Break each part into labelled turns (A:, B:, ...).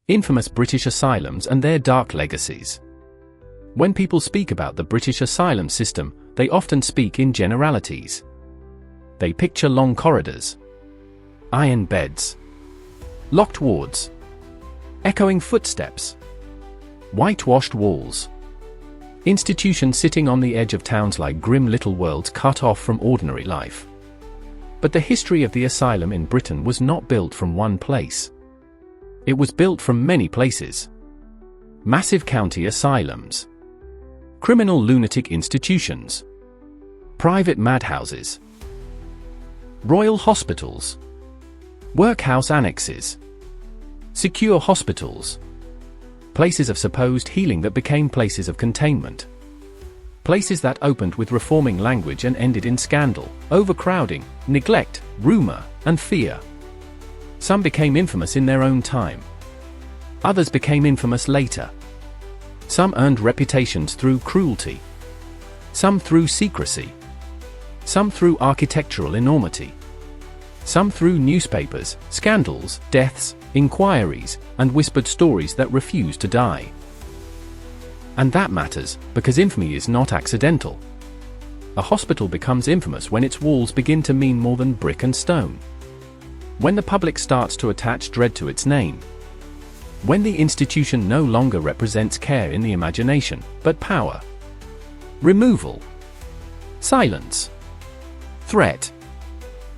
A: Infamous British asylums and their dark legacies. When people speak about the British asylum system, they often speak in generalities. They picture long corridors, iron beds, locked wards, echoing footsteps, whitewashed walls. Institutions sitting on the edge of towns like grim little worlds cut off from ordinary life. But the history of the asylum in Britain was not built from one place. It was built from many places. Massive county asylums, criminal lunatic institutions, private madhouses, royal hospitals, workhouse annexes, secure hospitals, places of supposed healing that became places of containment, places that opened with reforming language and ended in scandal, overcrowding, neglect, rumor, and fear. Some became infamous in their own time. Others became infamous later. Some earned reputations through cruelty. Some through secrecy. Some through architectural enormity. Some through newspapers, scandals, deaths, inquiries, and whispered stories that refuse to die. And that matters, because infamy is not accidental. A hospital becomes infamous when its walls begin to mean more than brick and stone. When the public starts to attach dread to its name. When the institution no longer represents care in the imagination, but power. Removal. Silence. Threat.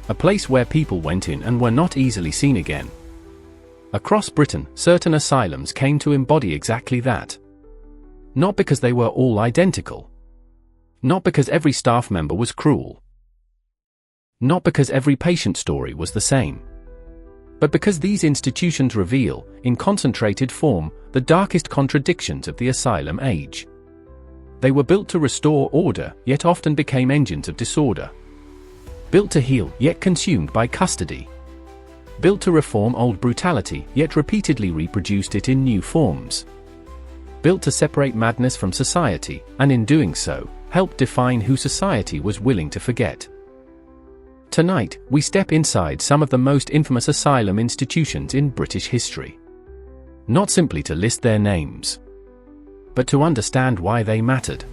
A: A place where people went in and were not easily seen again. Across Britain, certain asylums came to embody exactly that. Not because they were all identical. Not because every staff member was cruel. Not because every patient story was the same. But because these institutions reveal, in concentrated form, the darkest contradictions of the asylum age. They were built to restore order, yet often became engines of disorder. Built to heal, yet consumed by custody. Built to reform old brutality, yet repeatedly reproduced it in new forms. Built to separate madness from society, and in doing so, help define who society was willing to forget. Tonight, we step inside some of the most infamous asylum institutions in British history. Not simply to list their names, but to understand why they mattered.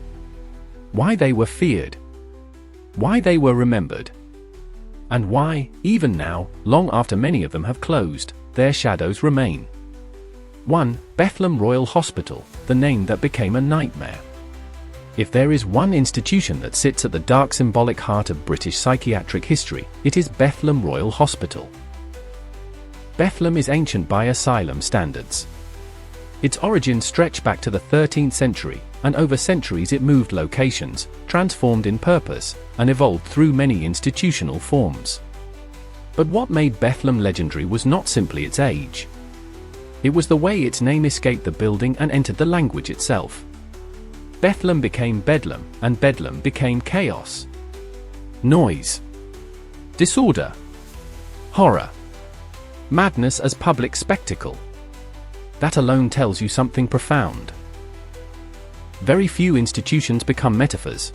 A: Why they were feared. Why they were remembered. And why, even now, long after many of them have closed, their shadows remain. 1. Bethlem Royal Hospital, the name that became a nightmare. If there is one institution that sits at the dark symbolic heart of British psychiatric history, it is Bethlem Royal Hospital. Bethlem is ancient by asylum standards. Its origins stretch back to the 13th century, and over centuries it moved locations, transformed in purpose, and evolved through many institutional forms. But what made Bethlem legendary was not simply its age. It was the way its name escaped the building and entered the language itself. Bethlem became Bedlam, and Bedlam became chaos. Noise. Disorder. Horror. Madness as public spectacle. That alone tells you something profound. Very few institutions become metaphors.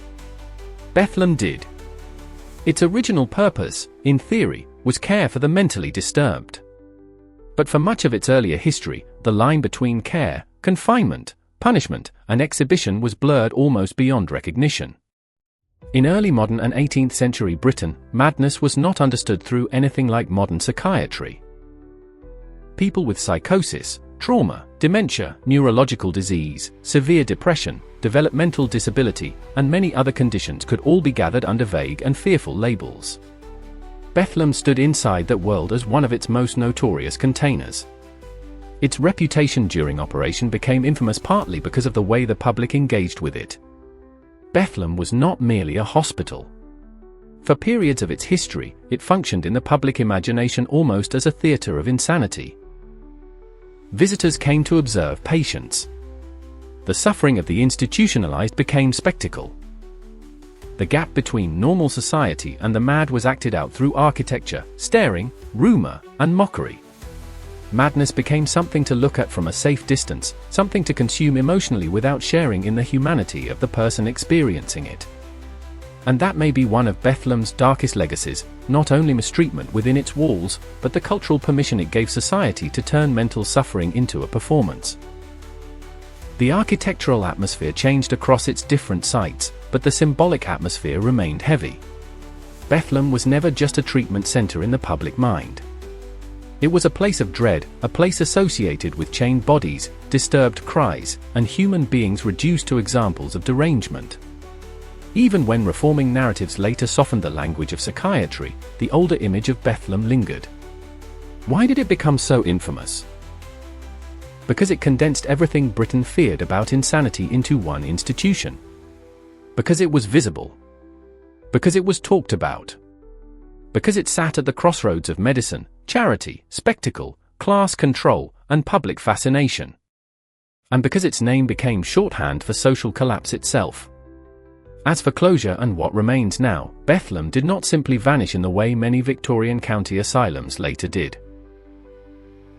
A: Bethlem did. Its original purpose, in theory, was care for the mentally disturbed. But for much of its earlier history, the line between care, confinement, punishment, and exhibition was blurred almost beyond recognition. In early modern and 18th century Britain, madness was not understood through anything like modern psychiatry. People with psychosis, trauma, dementia, neurological disease, severe depression, developmental disability, and many other conditions could all be gathered under vague and fearful labels. Bethlem stood inside that world as one of its most notorious containers. Its reputation during operation became infamous partly because of the way the public engaged with it. Bethlem was not merely a hospital. For periods of its history, it functioned in the public imagination almost as a theater of insanity. Visitors came to observe patients. The suffering of the institutionalized became spectacle. The gap between normal society and the mad was acted out through architecture, staring, rumor, and mockery. Madness became something to look at from a safe distance, something to consume emotionally without sharing in the humanity of the person experiencing it. And that may be one of Bethlem's darkest legacies, not only mistreatment within its walls, but the cultural permission it gave society to turn mental suffering into a performance. The architectural atmosphere changed across its different sites, but the symbolic atmosphere remained heavy. Bethlem was never just a treatment center in the public mind. It was a place of dread, a place associated with chained bodies, disturbed cries, and human beings reduced to examples of derangement. Even when reforming narratives later softened the language of psychiatry, the older image of Bethlem lingered. Why did it become so infamous? Because it condensed everything Britain feared about insanity into one institution. Because it was visible. Because it was talked about. Because it sat at the crossroads of medicine, charity, spectacle, class control, and public fascination. And because its name became shorthand for social collapse itself. As for closure and what remains now, Bethlem did not simply vanish in the way many Victorian county asylums later did.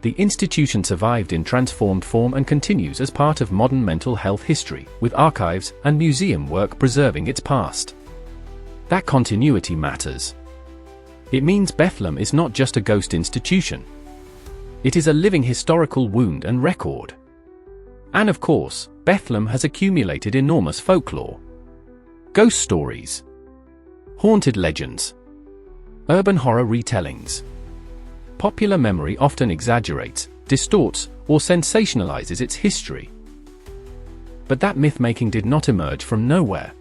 A: The institution survived in transformed form and continues as part of modern mental health history, with archives and museum work preserving its past. That continuity matters. It means Bethlem is not just a ghost institution. It is a living historical wound and record. And of course, Bethlem has accumulated enormous folklore. Ghost stories, haunted legends, urban horror retellings. Popular memory often exaggerates, distorts, or sensationalizes its history. But that myth-making did not emerge from nowhere.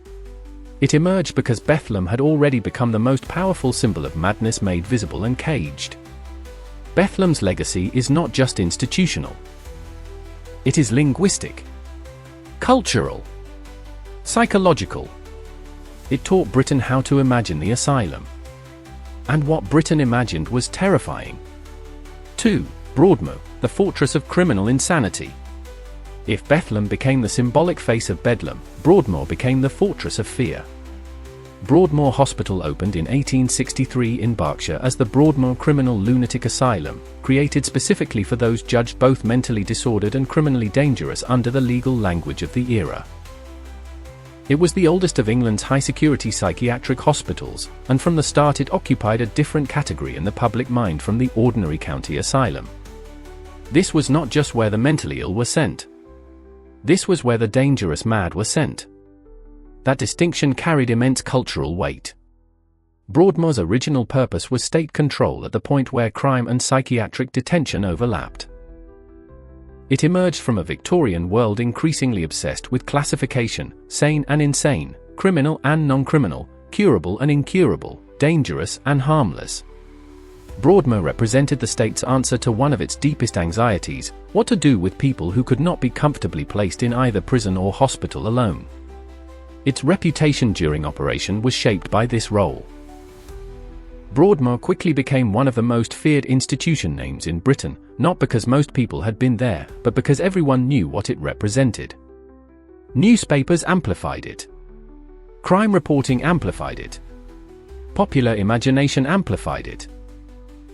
A: It emerged because Bethlem had already become the most powerful symbol of madness made visible and caged. Bethlem's legacy is not just institutional. It is linguistic, cultural, psychological. It taught Britain how to imagine the asylum. And what Britain imagined was terrifying. 2. Broadmoor, the fortress of criminal insanity. If Bethlem became the symbolic face of Bedlam, Broadmoor became the fortress of fear. Broadmoor Hospital opened in 1863 in Berkshire as the Broadmoor Criminal Lunatic Asylum, created specifically for those judged both mentally disordered and criminally dangerous under the legal language of the era. It was the oldest of England's high-security psychiatric hospitals, and from the start it occupied a different category in the public mind from the ordinary county asylum. This was not just where the mentally ill were sent. This was where the dangerous mad were sent. That distinction carried immense cultural weight. Broadmoor's original purpose was state control at the point where crime and psychiatric detention overlapped. It emerged from a Victorian world increasingly obsessed with classification, sane and insane, criminal and non-criminal, curable and incurable, dangerous and harmless. Broadmoor represented the state's answer to one of its deepest anxieties: what to do with people who could not be comfortably placed in either prison or hospital alone. Its reputation during operation was shaped by this role. Broadmoor quickly became one of the most feared institution names in Britain, not because most people had been there, but because everyone knew what it represented. Newspapers amplified it. Crime reporting amplified it. Popular imagination amplified it.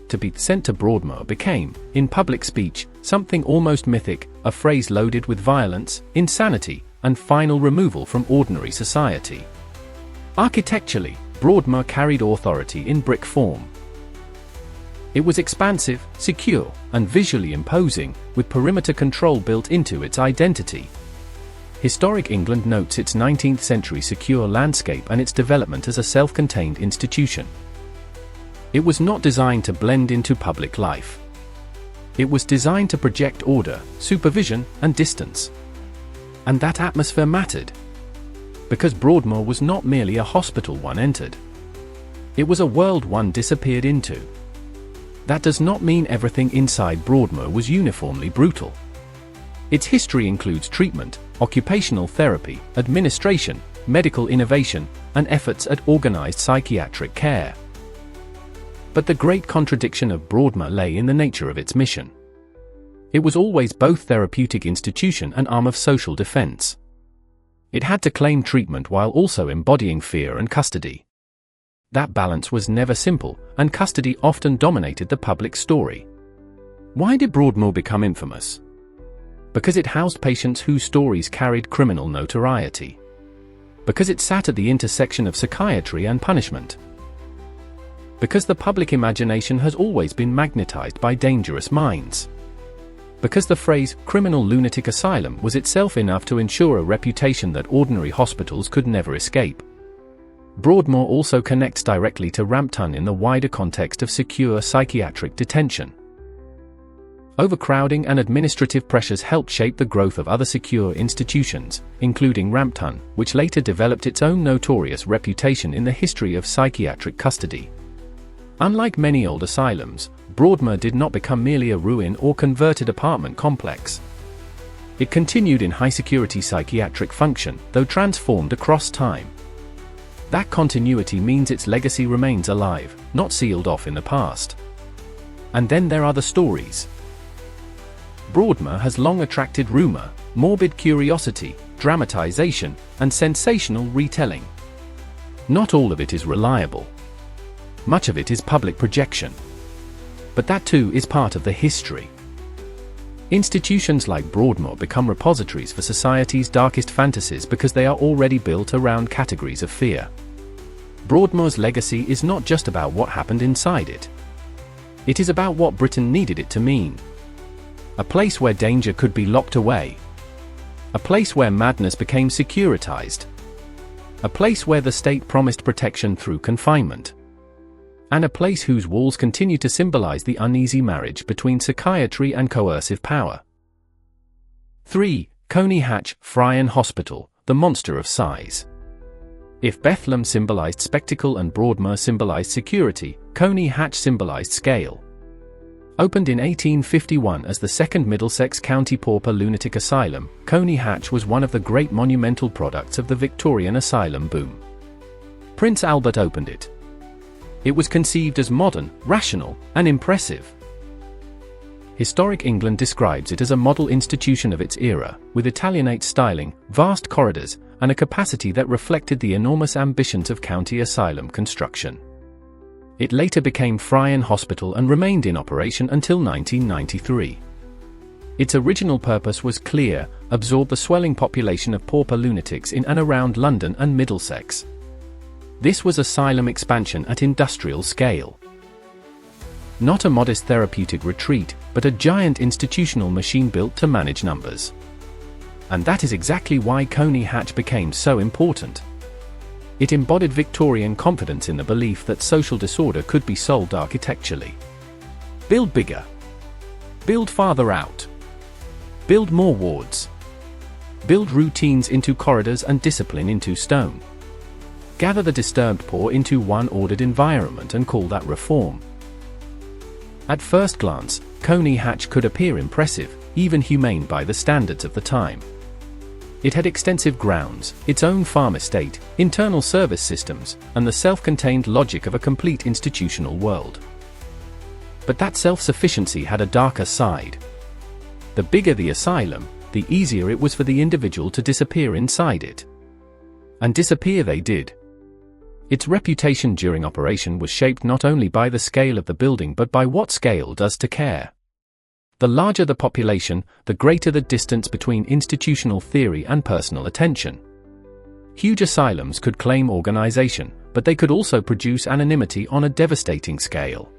A: To be sent to Broadmoor became, in public speech, something almost mythic, a phrase loaded with violence, insanity, and final removal from ordinary society. Architecturally, Broadmoor carried authority in brick form. It was expansive, secure, and visually imposing, with perimeter control built into its identity. Historic England notes its 19th-century secure landscape and its development as a self-contained institution. It was not designed to blend into public life. It was designed to project order, supervision, and distance. And that atmosphere mattered. Because Broadmoor was not merely a hospital one entered. It was a world one disappeared into. That does not mean everything inside Broadmoor was uniformly brutal. Its history includes treatment, occupational therapy, administration, medical innovation, and efforts at organized psychiatric care. But the great contradiction of Broadmoor lay in the nature of its mission. It was always both therapeutic institution and arm of social defense. It had to claim treatment while also embodying fear and custody. That balance was never simple, and custody often dominated the public story. Why did Broadmoor become infamous? Because it housed patients whose stories carried criminal notoriety. Because it sat at the intersection of psychiatry and punishment. Because the public imagination has always been magnetized by dangerous minds. Because the phrase, criminal lunatic asylum, was itself enough to ensure a reputation that ordinary hospitals could never escape. Broadmoor also connects directly to Rampton in the wider context of secure psychiatric detention. Overcrowding and administrative pressures helped shape the growth of other secure institutions, including Rampton, which later developed its own notorious reputation in the history of psychiatric custody. Unlike many old asylums, Broadmoor did not become merely a ruin or converted apartment complex. It continued in high-security psychiatric function, though transformed across time. That continuity means its legacy remains alive, not sealed off in the past. And then there are the stories. Broadmoor has long attracted rumor, morbid curiosity, dramatization, and sensational retelling. Not all of it is reliable. Much of it is public projection. But that too is part of the history. Institutions like Broadmoor become repositories for society's darkest fantasies because they are already built around categories of fear. Broadmoor's legacy is not just about what happened inside it. It is about what Britain needed it to mean. A place where danger could be locked away. A place where madness became securitized. A place where the state promised protection through confinement. And a place whose walls continue to symbolize the uneasy marriage between psychiatry and coercive power. 3. Colney Hatch Hospital, the monster of size. If Bethlem symbolized spectacle and Broadmoor symbolized security, Colney Hatch symbolized scale. Opened in 1851 as the second Middlesex County Pauper Lunatic Asylum, Colney Hatch was one of the great monumental products of the Victorian asylum boom. Prince Albert opened it. It was conceived as modern, rational, and impressive. Historic England describes it as a model institution of its era, with Italianate styling, vast corridors, and a capacity that reflected the enormous ambitions of county asylum construction. It later became Friern Hospital and remained in operation until 1993. Its original purpose was clear: absorb the swelling population of pauper lunatics in and around London and Middlesex. This was asylum expansion at industrial scale. Not a modest therapeutic retreat, but a giant institutional machine built to manage numbers. And that is exactly why Colney Hatch became so important. It embodied Victorian confidence in the belief that social disorder could be solved architecturally. Build bigger. Build farther out. Build more wards. Build routines into corridors and discipline into stone. Gather the disturbed poor into one ordered environment and call that reform. At first glance, Colney Hatch could appear impressive, even humane by the standards of the time. It had extensive grounds, its own farm estate, internal service systems, and the self-contained logic of a complete institutional world. But that self-sufficiency had a darker side. The bigger the asylum, the easier it was for the individual to disappear inside it. And disappear they did. Its reputation during operation was shaped not only by the scale of the building but by what scale does to care. The larger the population, the greater the distance between institutional theory and personal attention. Huge asylums could claim organization, but they could also produce anonymity on a devastating scale.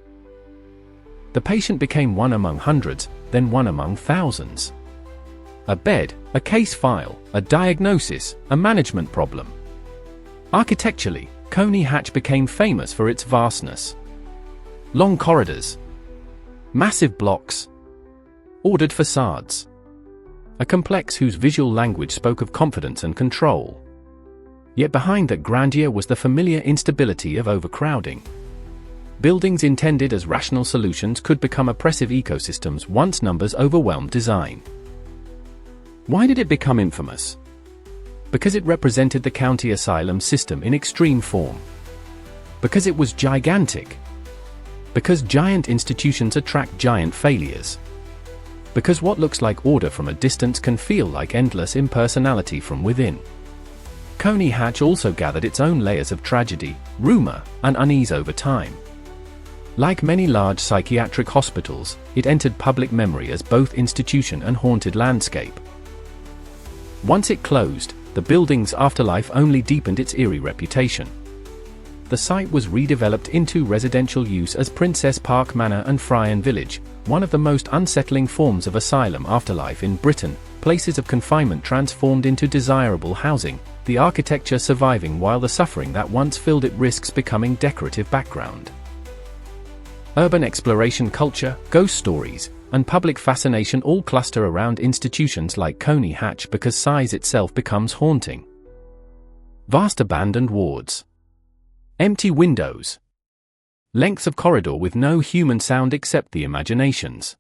A: The patient became one among hundreds, then one among thousands. A bed, a case file, a diagnosis, a management problem. Architecturally, Colney Hatch became famous for its vastness. Long corridors. Massive blocks. Ordered facades. A complex whose visual language spoke of confidence and control. Yet behind that grandeur was the familiar instability of overcrowding. Buildings intended as rational solutions could become oppressive ecosystems once numbers overwhelmed design. Why did it become infamous? Because it represented the county asylum system in extreme form. Because it was gigantic. Because giant institutions attract giant failures. Because what looks like order from a distance can feel like endless impersonality from within. Colney Hatch also gathered its own layers of tragedy, rumor, and unease over time. Like many large psychiatric hospitals, it entered public memory as both institution and haunted landscape. Once it closed, the building's afterlife only deepened its eerie reputation. The site was redeveloped into residential use as Princess Park Manor and Friern Village, one of the most unsettling forms of asylum afterlife in Britain. Places of confinement transformed into desirable housing, the architecture surviving while the suffering that once filled it risks becoming decorative background. Urban exploration culture, ghost stories, and public fascination all cluster around institutions like Colney Hatch because size itself becomes haunting. Vast abandoned wards. Empty windows. Lengths of corridor with no human sound except the imaginations.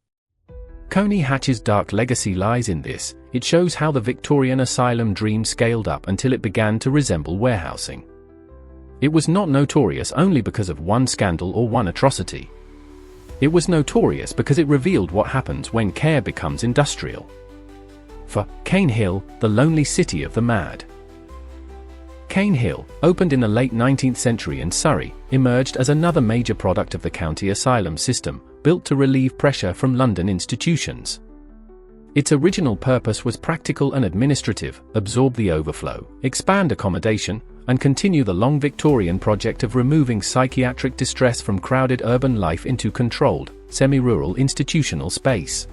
A: Colney Hatch's dark legacy lies in this. It shows how the Victorian asylum dream scaled up until it began to resemble warehousing. It was not notorious only because of one scandal or one atrocity. It was notorious because it revealed what happens when care becomes industrial. For Cane Hill, the lonely city of the mad. Cane Hill, opened in the late 19th century in Surrey, emerged as another major product of the county asylum system, built to relieve pressure from London institutions. Its original purpose was practical and administrative: absorb the overflow, expand accommodation, and continue the long Victorian project of removing psychiatric distress from crowded urban life into controlled, semi-rural institutional space.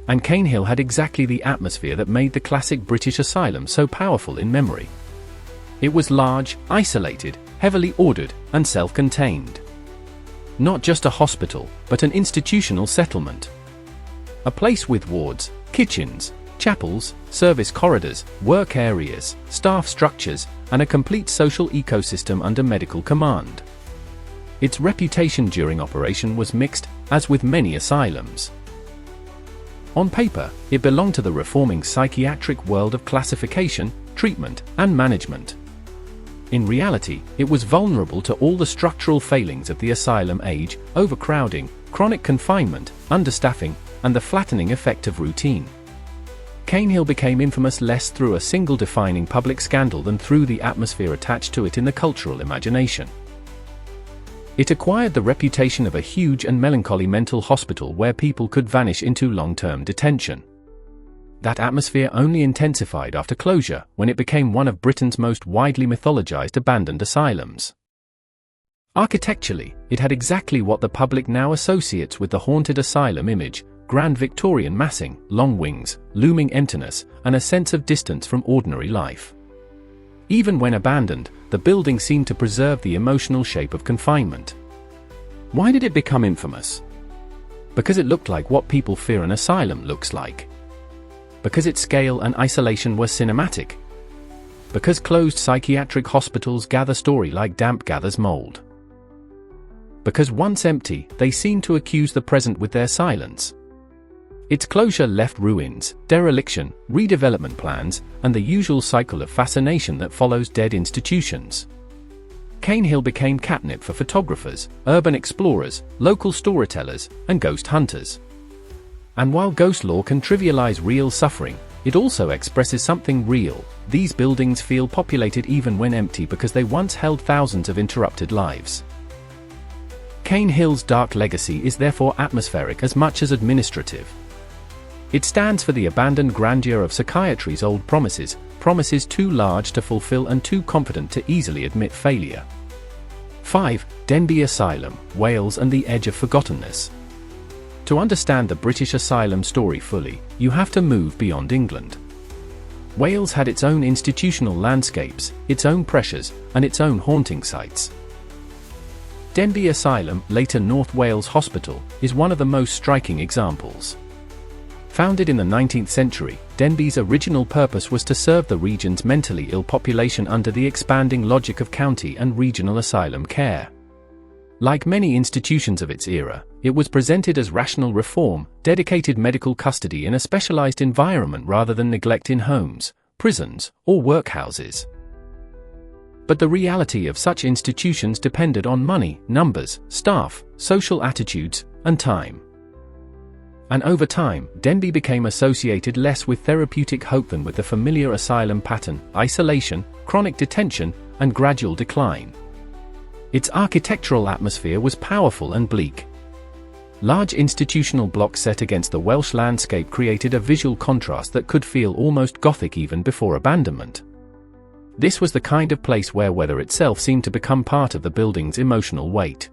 A: And Cane Hill had exactly the atmosphere that made the classic British asylum so powerful in memory. It was large, isolated, heavily ordered, and self-contained. Not just a hospital, but an institutional settlement. A place with wards, kitchens, chapels, service corridors, work areas, staff structures, and a complete social ecosystem under medical command. Its reputation during operation was mixed, as with many asylums. On paper, it belonged to the reforming psychiatric world of classification, treatment, and management. In reality, it was vulnerable to all the structural failings of the asylum age: overcrowding, chronic confinement, understaffing, and the flattening effect of routine. Cane Hill became infamous less through a single defining public scandal than through the atmosphere attached to it in the cultural imagination. It acquired the reputation of a huge and melancholy mental hospital where people could vanish into long-term detention. That atmosphere only intensified after closure, when it became one of Britain's most widely mythologized abandoned asylums. Architecturally, it had exactly what the public now associates with the haunted asylum image: grand Victorian massing, long wings, looming emptiness, and a sense of distance from ordinary life. Even when abandoned, the building seemed to preserve the emotional shape of confinement. Why did it become infamous? Because it looked like what people fear an asylum looks like. Because its scale and isolation were cinematic. Because closed psychiatric hospitals gather story like damp gathers mold. Because once empty, they seem to accuse the present with their silence. Its closure left ruins, dereliction, redevelopment plans, and the usual cycle of fascination that follows dead institutions. Cane Hill became catnip for photographers, urban explorers, local storytellers, and ghost hunters. And while ghost lore can trivialize real suffering, it also expresses something real. These buildings feel populated even when empty because they once held thousands of interrupted lives. Cane Hill's dark legacy is therefore atmospheric as much as administrative. It stands for the abandoned grandeur of psychiatry's old promises, promises too large to fulfill and too confident to easily admit failure. 5. Denbigh Asylum, Wales and the Edge of Forgottenness. To understand the British asylum story fully, you have to move beyond England. Wales had its own institutional landscapes, its own pressures, and its own haunting sites. Denbigh Asylum, later North Wales Hospital, is one of the most striking examples. Founded in the 19th century, Denbigh's original purpose was to serve the region's mentally ill population under the expanding logic of county and regional asylum care. Like many institutions of its era, it was presented as rational reform, dedicated medical custody in a specialized environment rather than neglect in homes, prisons, or workhouses. But the reality of such institutions depended on money, numbers, staff, social attitudes, and time. And over time, Denbigh became associated less with therapeutic hope than with the familiar asylum pattern: isolation, chronic detention, and gradual decline. Its architectural atmosphere was powerful and bleak. Large institutional blocks set against the Welsh landscape created a visual contrast that could feel almost Gothic even before abandonment. This was the kind of place where weather itself seemed to become part of the building's emotional weight.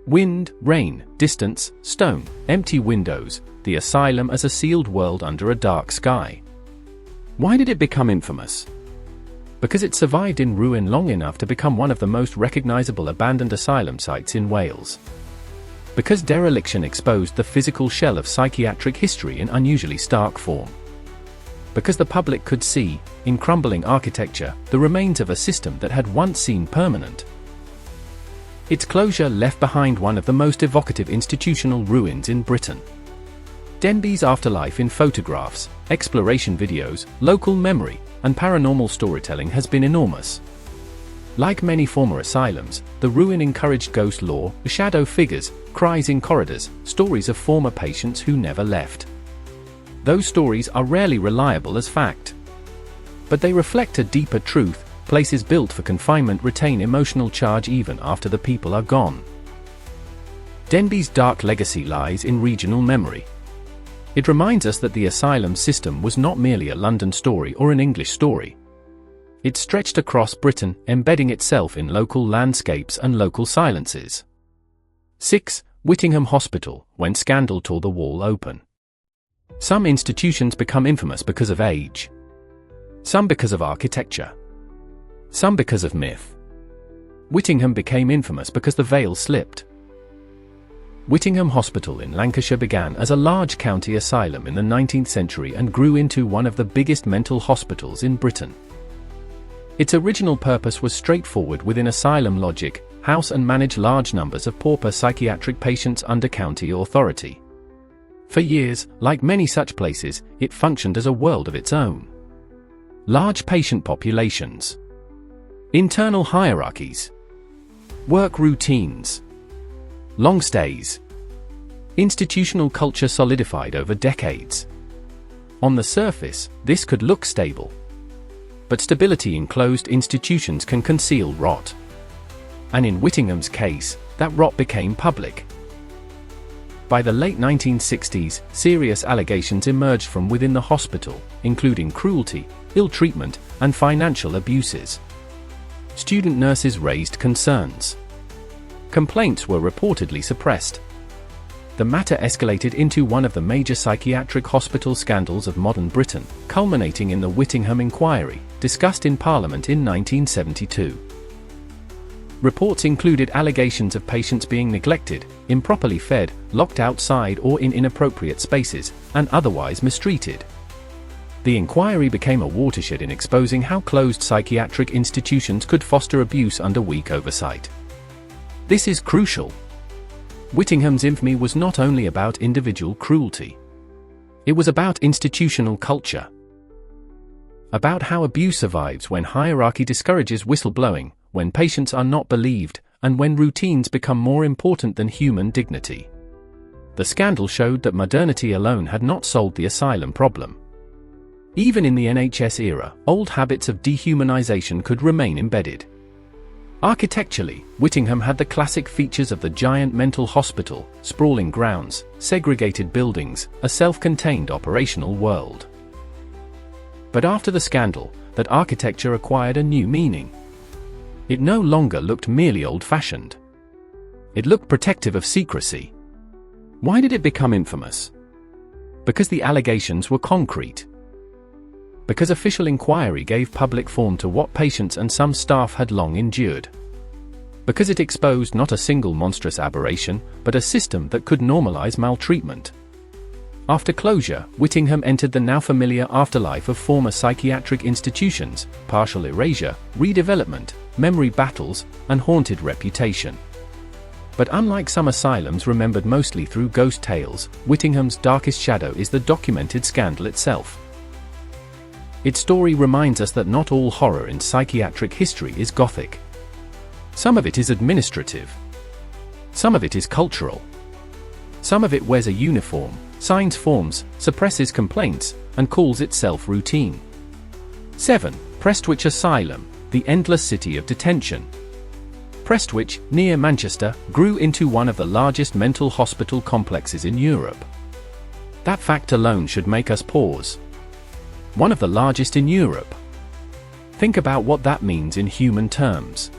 A: Wind, rain, distance, stone, empty windows, the asylum as a sealed world under a dark sky. Why did it become infamous? Because it survived in ruin long enough to become one of the most recognizable abandoned asylum sites in Wales. Because dereliction exposed the physical shell of psychiatric history in unusually stark form. Because the public could see, in crumbling architecture, the remains of a system that had once seemed permanent. Its closure left behind one of the most evocative institutional ruins in Britain. Denby's afterlife in photographs, exploration videos, local memory, and paranormal storytelling has been enormous. Like many former asylums, the ruin encouraged ghost lore, shadow figures, cries in corridors, stories of former patients who never left. Those stories are rarely reliable as fact. But they reflect a deeper truth: places built for confinement retain emotional charge even after the people are gone. Denby's dark legacy lies in regional memory. It reminds us that the asylum system was not merely a London story or an English story. It stretched across Britain, embedding itself in local landscapes and local silences. 6. Whittingham Hospital, when scandal tore the wall open. Some institutions become infamous because of age. Some because of architecture. Some because of myth. Whittingham became infamous because the veil slipped. Whittingham Hospital in Lancashire began as a large county asylum in the 19th century and grew into one of the biggest mental hospitals in Britain. Its original purpose was straightforward within asylum logic: house and manage large numbers of pauper psychiatric patients under county authority. For years, like many such places, it functioned as a world of its own. Large patient populations. Internal hierarchies. Work routines. Long stays. Institutional culture solidified over decades. On the surface, this could look stable. But stability in closed institutions can conceal rot. And in Whittingham's case, that rot became public. By the late 1960s, serious allegations emerged from within the hospital, including cruelty, ill treatment, and financial abuses. Student nurses raised concerns. Complaints were reportedly suppressed. The matter escalated into one of the major psychiatric hospital scandals of modern Britain, culminating in the Whittingham Inquiry, discussed in Parliament in 1972. Reports included allegations of patients being neglected, improperly fed, locked outside or in inappropriate spaces, and otherwise mistreated. The inquiry became a watershed in exposing how closed psychiatric institutions could foster abuse under weak oversight. This is crucial. Whittingham's infamy was not only about individual cruelty. It was about institutional culture. About how abuse survives when hierarchy discourages whistleblowing, when patients are not believed, and when routines become more important than human dignity. The scandal showed that modernity alone had not solved the asylum problem. Even in the NHS era, old habits of dehumanization could remain embedded. Architecturally, Whittingham had the classic features of the giant mental hospital: sprawling grounds, segregated buildings, a self-contained operational world. But after the scandal, that architecture acquired a new meaning. It no longer looked merely old-fashioned. It looked protective of secrecy. Why did it become infamous? Because the allegations were concrete. Because official inquiry gave public form to what patients and some staff had long endured. Because it exposed not a single monstrous aberration, but a system that could normalize maltreatment. After closure, Whittingham entered the now familiar afterlife of former psychiatric institutions: partial erasure, redevelopment, memory battles, and haunted reputation. But unlike some asylums remembered mostly through ghost tales, Whittingham's darkest shadow is the documented scandal itself. Its story reminds us that not all horror in psychiatric history is Gothic. Some of it is administrative. Some of it is cultural. Some of it wears a uniform, signs forms, suppresses complaints, and calls itself routine. 7. Prestwich Asylum, the endless city of detention. Prestwich, near Manchester, grew into one of the largest mental hospital complexes in Europe. That fact alone should make us pause. One of the largest in Europe. Think about what that means in human terms.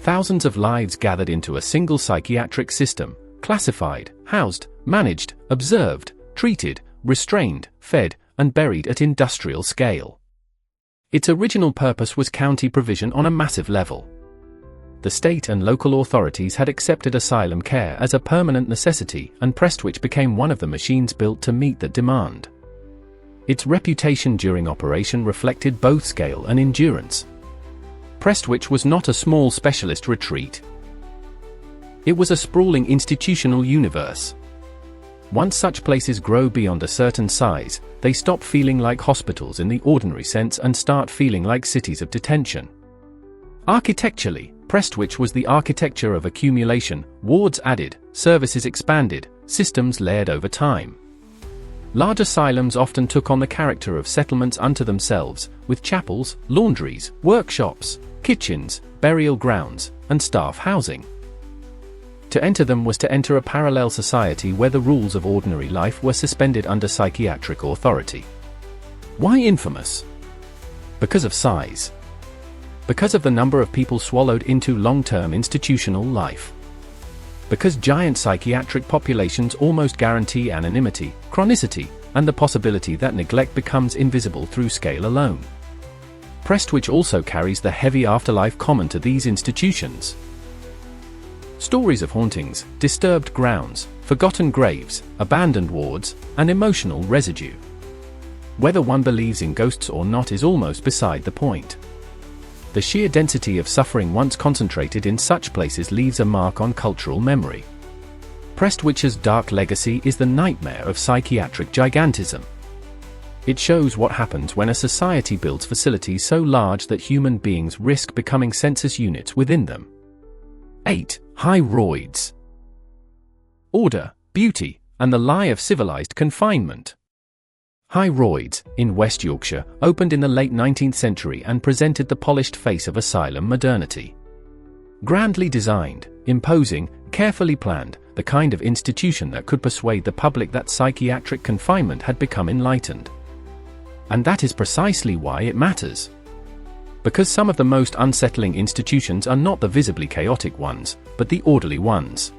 A: Thousands of lives gathered into a single psychiatric system, classified, housed, managed, observed, treated, restrained, fed, and buried at industrial scale. Its original purpose was county provision on a massive level. The state and local authorities had accepted asylum care as a permanent necessity, and Prestwich became one of the machines built to meet that demand. Its reputation during operation reflected both scale and endurance. Prestwich was not a small specialist retreat. It was a sprawling institutional universe. Once such places grow beyond a certain size, they stop feeling like hospitals in the ordinary sense and start feeling like cities of detention. Architecturally, Prestwich was the architecture of accumulation, wards added, services expanded, systems layered over time. Large asylums often took on the character of settlements unto themselves, with chapels, laundries, workshops, kitchens, burial grounds, and staff housing. To enter them was to enter a parallel society where the rules of ordinary life were suspended under psychiatric authority. Why infamous? Because of size. Because of the number of people swallowed into long-term institutional life. Because giant psychiatric populations almost guarantee anonymity, chronicity, and the possibility that neglect becomes invisible through scale alone. Prestwich also carries the heavy afterlife common to these institutions. Stories of hauntings, disturbed grounds, forgotten graves, abandoned wards, and emotional residue. Whether one believes in ghosts or not is almost beside the point. The sheer density of suffering once concentrated in such places leaves a mark on cultural memory. Prestwich's dark legacy is the nightmare of psychiatric gigantism. It shows what happens when a society builds facilities so large that human beings risk becoming census units within them. 8. High roids. Order, beauty, and the lie of civilized confinement. High roids, in West Yorkshire, opened in the late 19th century and presented the polished face of asylum modernity. Grandly designed, imposing, carefully planned, the kind of institution that could persuade the public that psychiatric confinement had become enlightened. And that is precisely why it matters. Because some of the most unsettling institutions are not the visibly chaotic ones, but the orderly ones.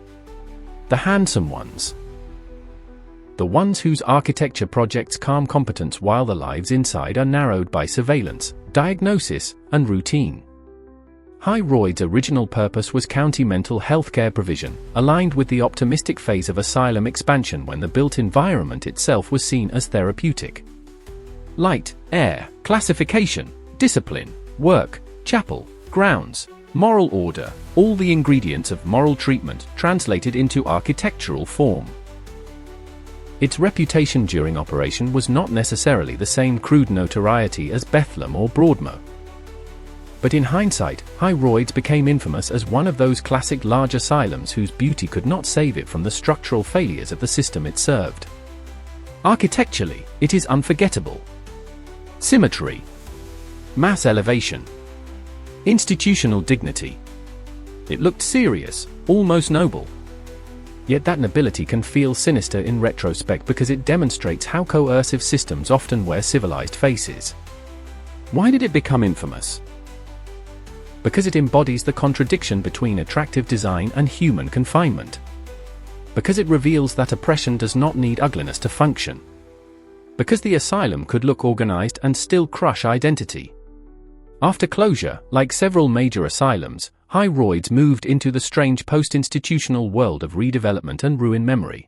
A: The handsome ones. The ones whose architecture projects calm competence while the lives inside are narrowed by surveillance, diagnosis, and routine. High Royd's original purpose was county mental health care provision, aligned with the optimistic phase of asylum expansion when the built environment itself was seen as therapeutic. Light, air, classification, discipline, work, chapel, grounds, moral order, all the ingredients of moral treatment translated into architectural form. Its reputation during operation was not necessarily the same crude notoriety as Bethlem or Broadmoor. But in hindsight, High Royd's became infamous as one of those classic large asylums whose beauty could not save it from the structural failures of the system it served. Architecturally, it is unforgettable. Symmetry. Mass elevation. Institutional dignity. It looked serious, almost noble. Yet that nobility can feel sinister in retrospect because it demonstrates how coercive systems often wear civilized faces. Why did it become infamous? Because it embodies the contradiction between attractive design and human confinement. Because it reveals that oppression does not need ugliness to function. Because the asylum could look organized and still crush identity. After closure, like several major asylums, High Royd's moved into the strange post-institutional world of redevelopment and ruin memory.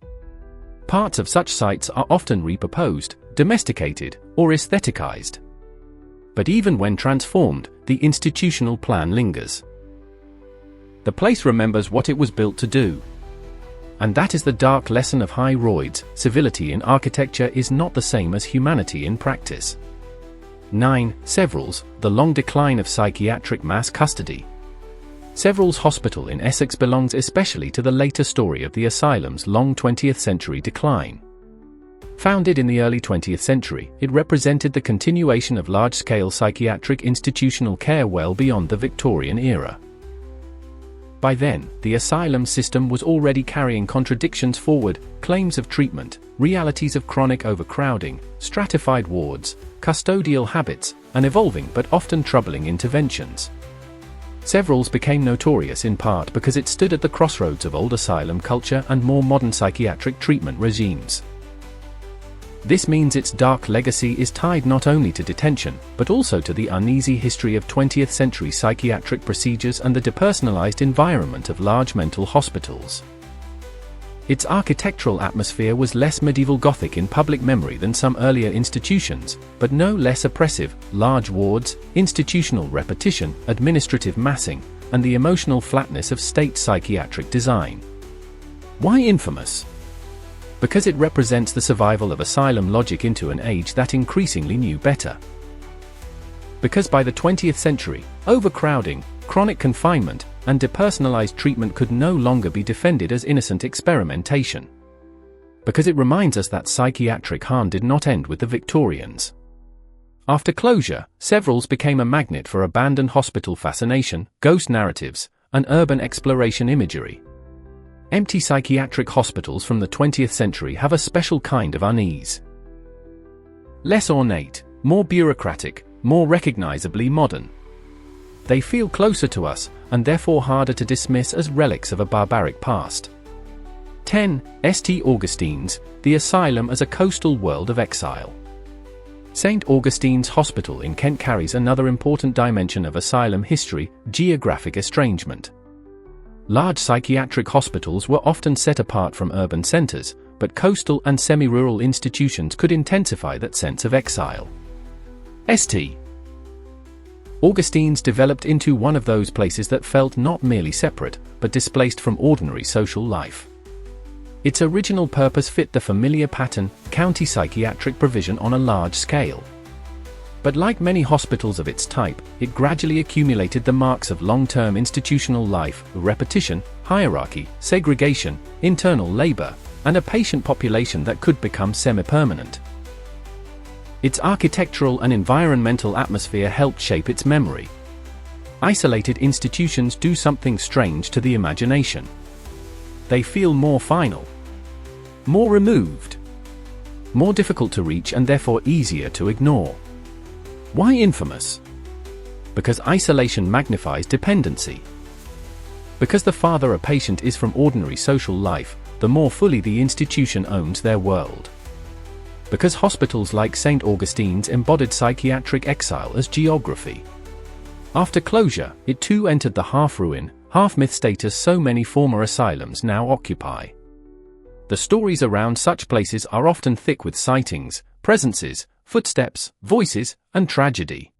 A: Parts of such sites are often repurposed, domesticated, or aestheticized. But even when transformed, the institutional plan lingers. The place remembers what it was built to do. And that is the dark lesson of High Royd's: civility in architecture is not the same as humanity in practice. 9. Severals, the long decline of psychiatric mass custody. Severals Hospital in Essex belongs especially to the later story of the asylum's long 20th century decline. Founded in the early 20th century, it represented the continuation of large-scale psychiatric institutional care well beyond the Victorian era. By then, the asylum system was already carrying contradictions forward: claims of treatment, realities of chronic overcrowding, stratified wards, custodial habits, and evolving but often troubling interventions. Severals became notorious in part because it stood at the crossroads of old asylum culture and more modern psychiatric treatment regimes. This means its dark legacy is tied not only to detention, but also to the uneasy history of 20th century psychiatric procedures and the depersonalized environment of large mental hospitals. Its architectural atmosphere was less medieval Gothic in public memory than some earlier institutions, but no less oppressive: large wards, institutional repetition, administrative massing, and the emotional flatness of state psychiatric design. Why infamous? Because it represents the survival of asylum logic into an age that increasingly knew better. Because by the 20th century, overcrowding, chronic confinement, and depersonalized treatment could no longer be defended as innocent experimentation. Because it reminds us that psychiatric harm did not end with the Victorians. After closure, Severals became a magnet for abandoned hospital fascination, ghost narratives, and urban exploration imagery. Empty psychiatric hospitals from the 20th century have a special kind of unease. Less ornate, more bureaucratic, more recognizably modern. They feel closer to us, and therefore harder to dismiss as relics of a barbaric past. 10. St. Augustine's, the asylum as a coastal world of exile. St. Augustine's Hospital in Kent carries another important dimension of asylum history: geographic estrangement. Large psychiatric hospitals were often set apart from urban centers, but coastal and semi-rural institutions could intensify that sense of exile. St. Augustine's developed into one of those places that felt not merely separate, but displaced from ordinary social life. Its original purpose fit the familiar pattern: county psychiatric provision on a large scale. But like many hospitals of its type, it gradually accumulated the marks of long-term institutional life: repetition, hierarchy, segregation, internal labor, and a patient population that could become semi-permanent. Its architectural and environmental atmosphere helped shape its memory. Isolated institutions do something strange to the imagination. They feel more final, more removed, more difficult to reach, and therefore easier to ignore. Why infamous? Because isolation magnifies dependency. Because the farther a patient is from ordinary social life, the more fully the institution owns their world. Because hospitals like St. Augustine's embodied psychiatric exile as geography. After closure, it too entered the half-ruin, half-myth status so many former asylums now occupy. The stories around such places are often thick with sightings, presences, footsteps, voices, and tragedy.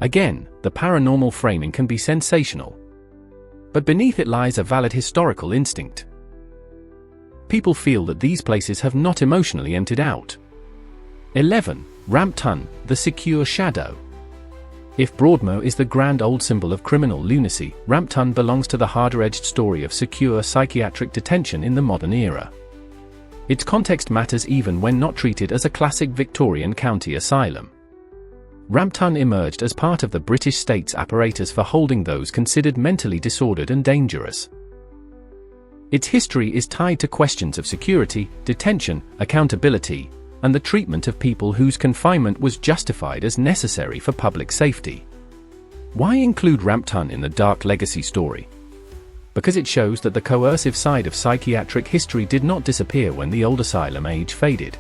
A: Again, the paranormal framing can be sensational. But beneath it lies a valid historical instinct. People feel that these places have not emotionally emptied out. 11. Rampton, the secure shadow. If Broadmoor is the grand old symbol of criminal lunacy, Rampton belongs to the harder-edged story of secure psychiatric detention in the modern era. Its context matters even when not treated as a classic Victorian county asylum. Rampton emerged as part of the British state's apparatus for holding those considered mentally disordered and dangerous. Its history is tied to questions of security, detention, accountability, and the treatment of people whose confinement was justified as necessary for public safety. Why include Rampton in the dark legacy story? Because it shows that the coercive side of psychiatric history did not disappear when the old asylum age faded.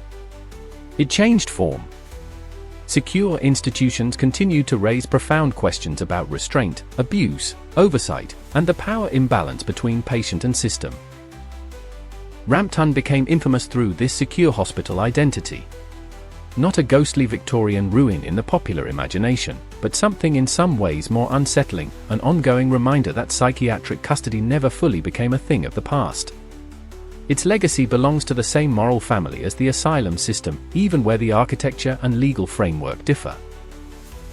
A: It changed form. Secure institutions continued to raise profound questions about restraint, abuse, oversight, and the power imbalance between patient and system. Rampton became infamous through this secure hospital identity. Not a ghostly Victorian ruin in the popular imagination, but something in some ways more unsettling, an ongoing reminder that psychiatric custody never fully became a thing of the past. Its legacy belongs to the same moral family as the asylum system, even where the architecture and legal framework differ.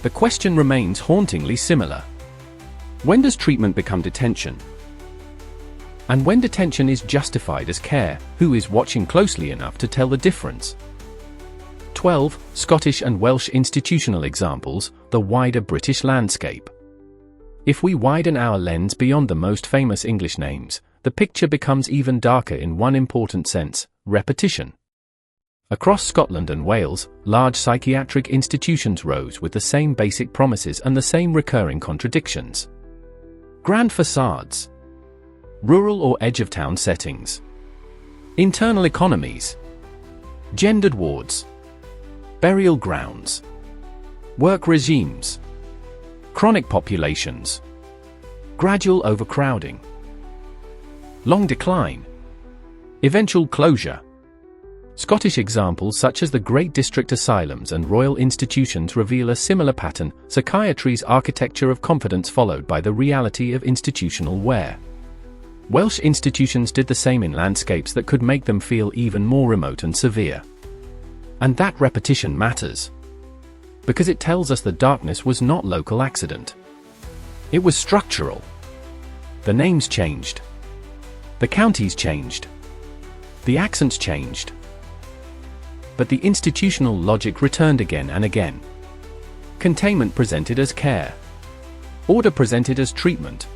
A: The question remains hauntingly similar. When does treatment become detention? And when detention is justified as care, who is watching closely enough to tell the difference? 12. Scottish and Welsh institutional examples, the wider British landscape. If we widen our lens beyond the most famous English names, the picture becomes even darker in one important sense: repetition. Across Scotland and Wales, large psychiatric institutions rose with the same basic promises and the same recurring contradictions. Grand facades. Rural or edge-of-town settings. Internal economies. Gendered wards. Burial grounds. Work regimes. Chronic populations. Gradual overcrowding. Long decline. Eventual closure. Scottish examples such as the Great District Asylums and Royal Institutions reveal a similar pattern: psychiatry's architecture of confidence followed by the reality of institutional wear. Welsh institutions did the same in landscapes that could make them feel even more remote and severe. And that repetition matters, because it tells us the darkness was not local accident. It was structural. The names changed. The counties changed. The accents changed. But the institutional logic returned again and again. Containment presented as care. Order presented as treatment.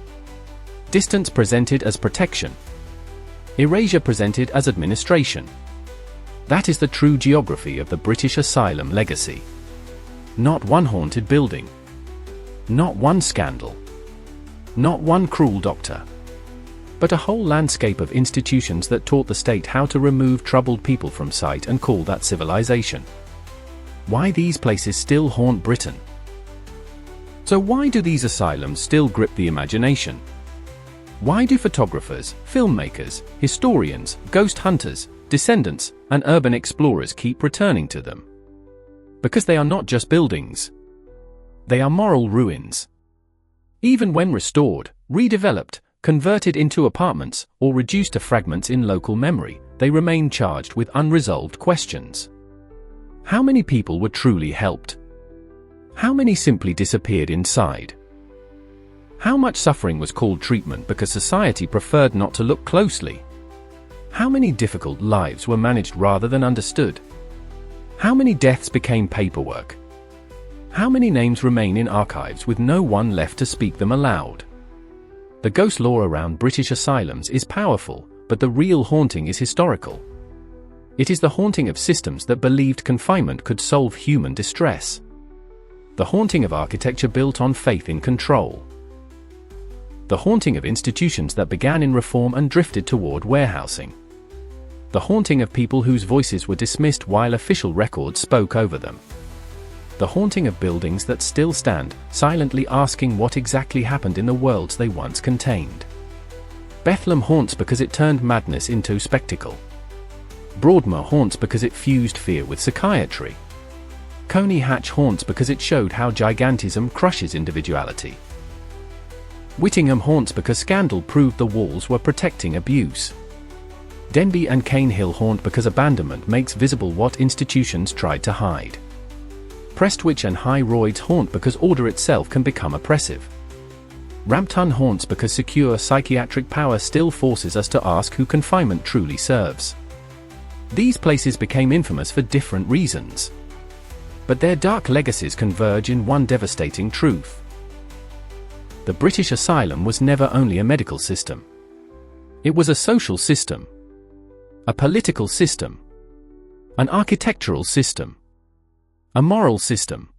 A: Distance presented as protection. Erasure presented as administration. That is the true geography of the British asylum legacy. Not one haunted building. Not one scandal. Not one cruel doctor. But a whole landscape of institutions that taught the state how to remove troubled people from sight and call that civilization. Why these places still haunt Britain? So why do these asylums still grip the imagination? Why do photographers, filmmakers, historians, ghost hunters, descendants, and urban explorers keep returning to them? Because they are not just buildings. They are moral ruins. Even when restored, redeveloped, converted into apartments, or reduced to fragments in local memory, they remain charged with unresolved questions. How many people were truly helped? How many simply disappeared inside? How much suffering was called treatment because society preferred not to look closely? How many difficult lives were managed rather than understood? How many deaths became paperwork? How many names remain in archives with no one left to speak them aloud? The ghost lore around British asylums is powerful, but the real haunting is historical. It is the haunting of systems that believed confinement could solve human distress. The haunting of architecture built on faith in control. The haunting of institutions that began in reform and drifted toward warehousing. The haunting of people whose voices were dismissed while official records spoke over them. The haunting of buildings that still stand, silently asking what exactly happened in the worlds they once contained. Bethlem haunts because it turned madness into spectacle. Broadmoor haunts because it fused fear with psychiatry. Colney Hatch haunts because it showed how gigantism crushes individuality. Whittingham haunts because scandal proved the walls were protecting abuse. Denbigh and Cane Hill haunt because abandonment makes visible what institutions tried to hide. Prestwich and High Royds haunt because order itself can become oppressive. Rampton haunts because secure psychiatric power still forces us to ask who confinement truly serves. These places became infamous for different reasons. But their dark legacies converge in one devastating truth. The British asylum was never only a medical system. It was a social system. A political system. An architectural system. A moral system.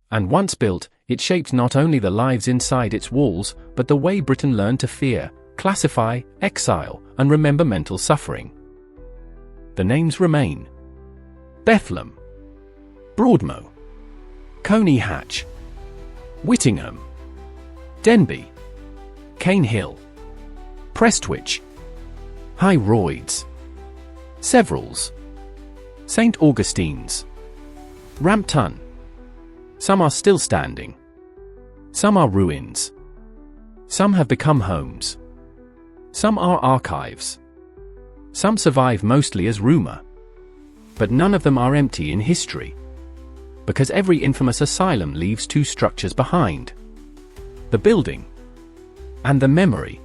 A: And once built, it shaped not only the lives inside its walls, but the way Britain learned to fear, classify, exile, and remember mental suffering. The names remain: Bethlem, Broadmoor, Colney Hatch, Whittingham, Denbigh, Cane Hill, Prestwich, High Royds, Severals, St. Augustine's, Rampton. Some are still standing. Some are ruins. Some have become homes. Some are archives. Some survive mostly as rumor. But none of them are empty in history. Because every infamous asylum leaves two structures behind: the building and the memory.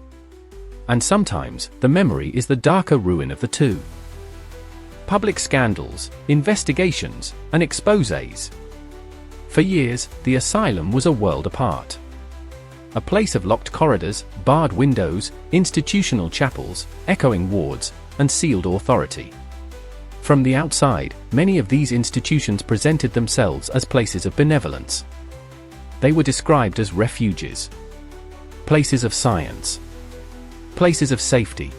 A: And sometimes, the memory is the darker ruin of the two. Public scandals, investigations, and exposés. For years, the asylum was a world apart. a place of locked corridors, barred windows, institutional chapels, echoing wards, and sealed authority. From the outside, many of these institutions presented themselves as places of benevolence. They were described as refuges, places of science, places of safety,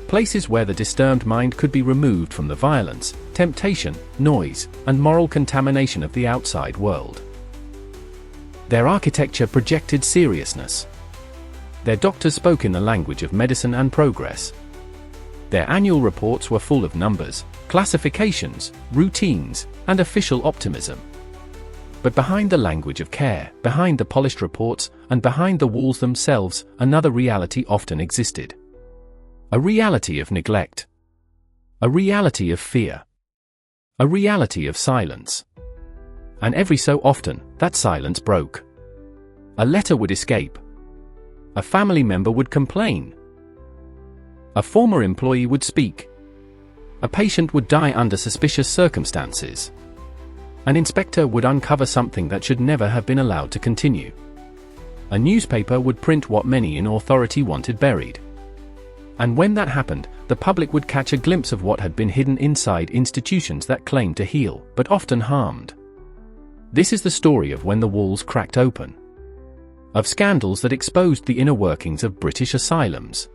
A: places where the disturbed mind could be removed from the violence, temptation, noise, and moral contamination of the outside world. Their architecture projected seriousness. Their doctors spoke in the language of medicine and progress. Their annual reports were full of numbers, classifications, routines, and official optimism. But behind the language of care, behind the polished reports, and behind the walls themselves, another reality often existed. A reality of neglect. A reality of fear. A reality of silence. And every so often, that silence broke. A letter would escape. A family member would complain. A former employee would speak. A patient would die under suspicious circumstances. An inspector would uncover something that should never have been allowed to continue. A newspaper would print what many in authority wanted buried. And when that happened, the public would catch a glimpse of what had been hidden inside institutions that claimed to heal, but often harmed. This is the story of when the walls cracked open. Of scandals that exposed the inner workings of British asylums.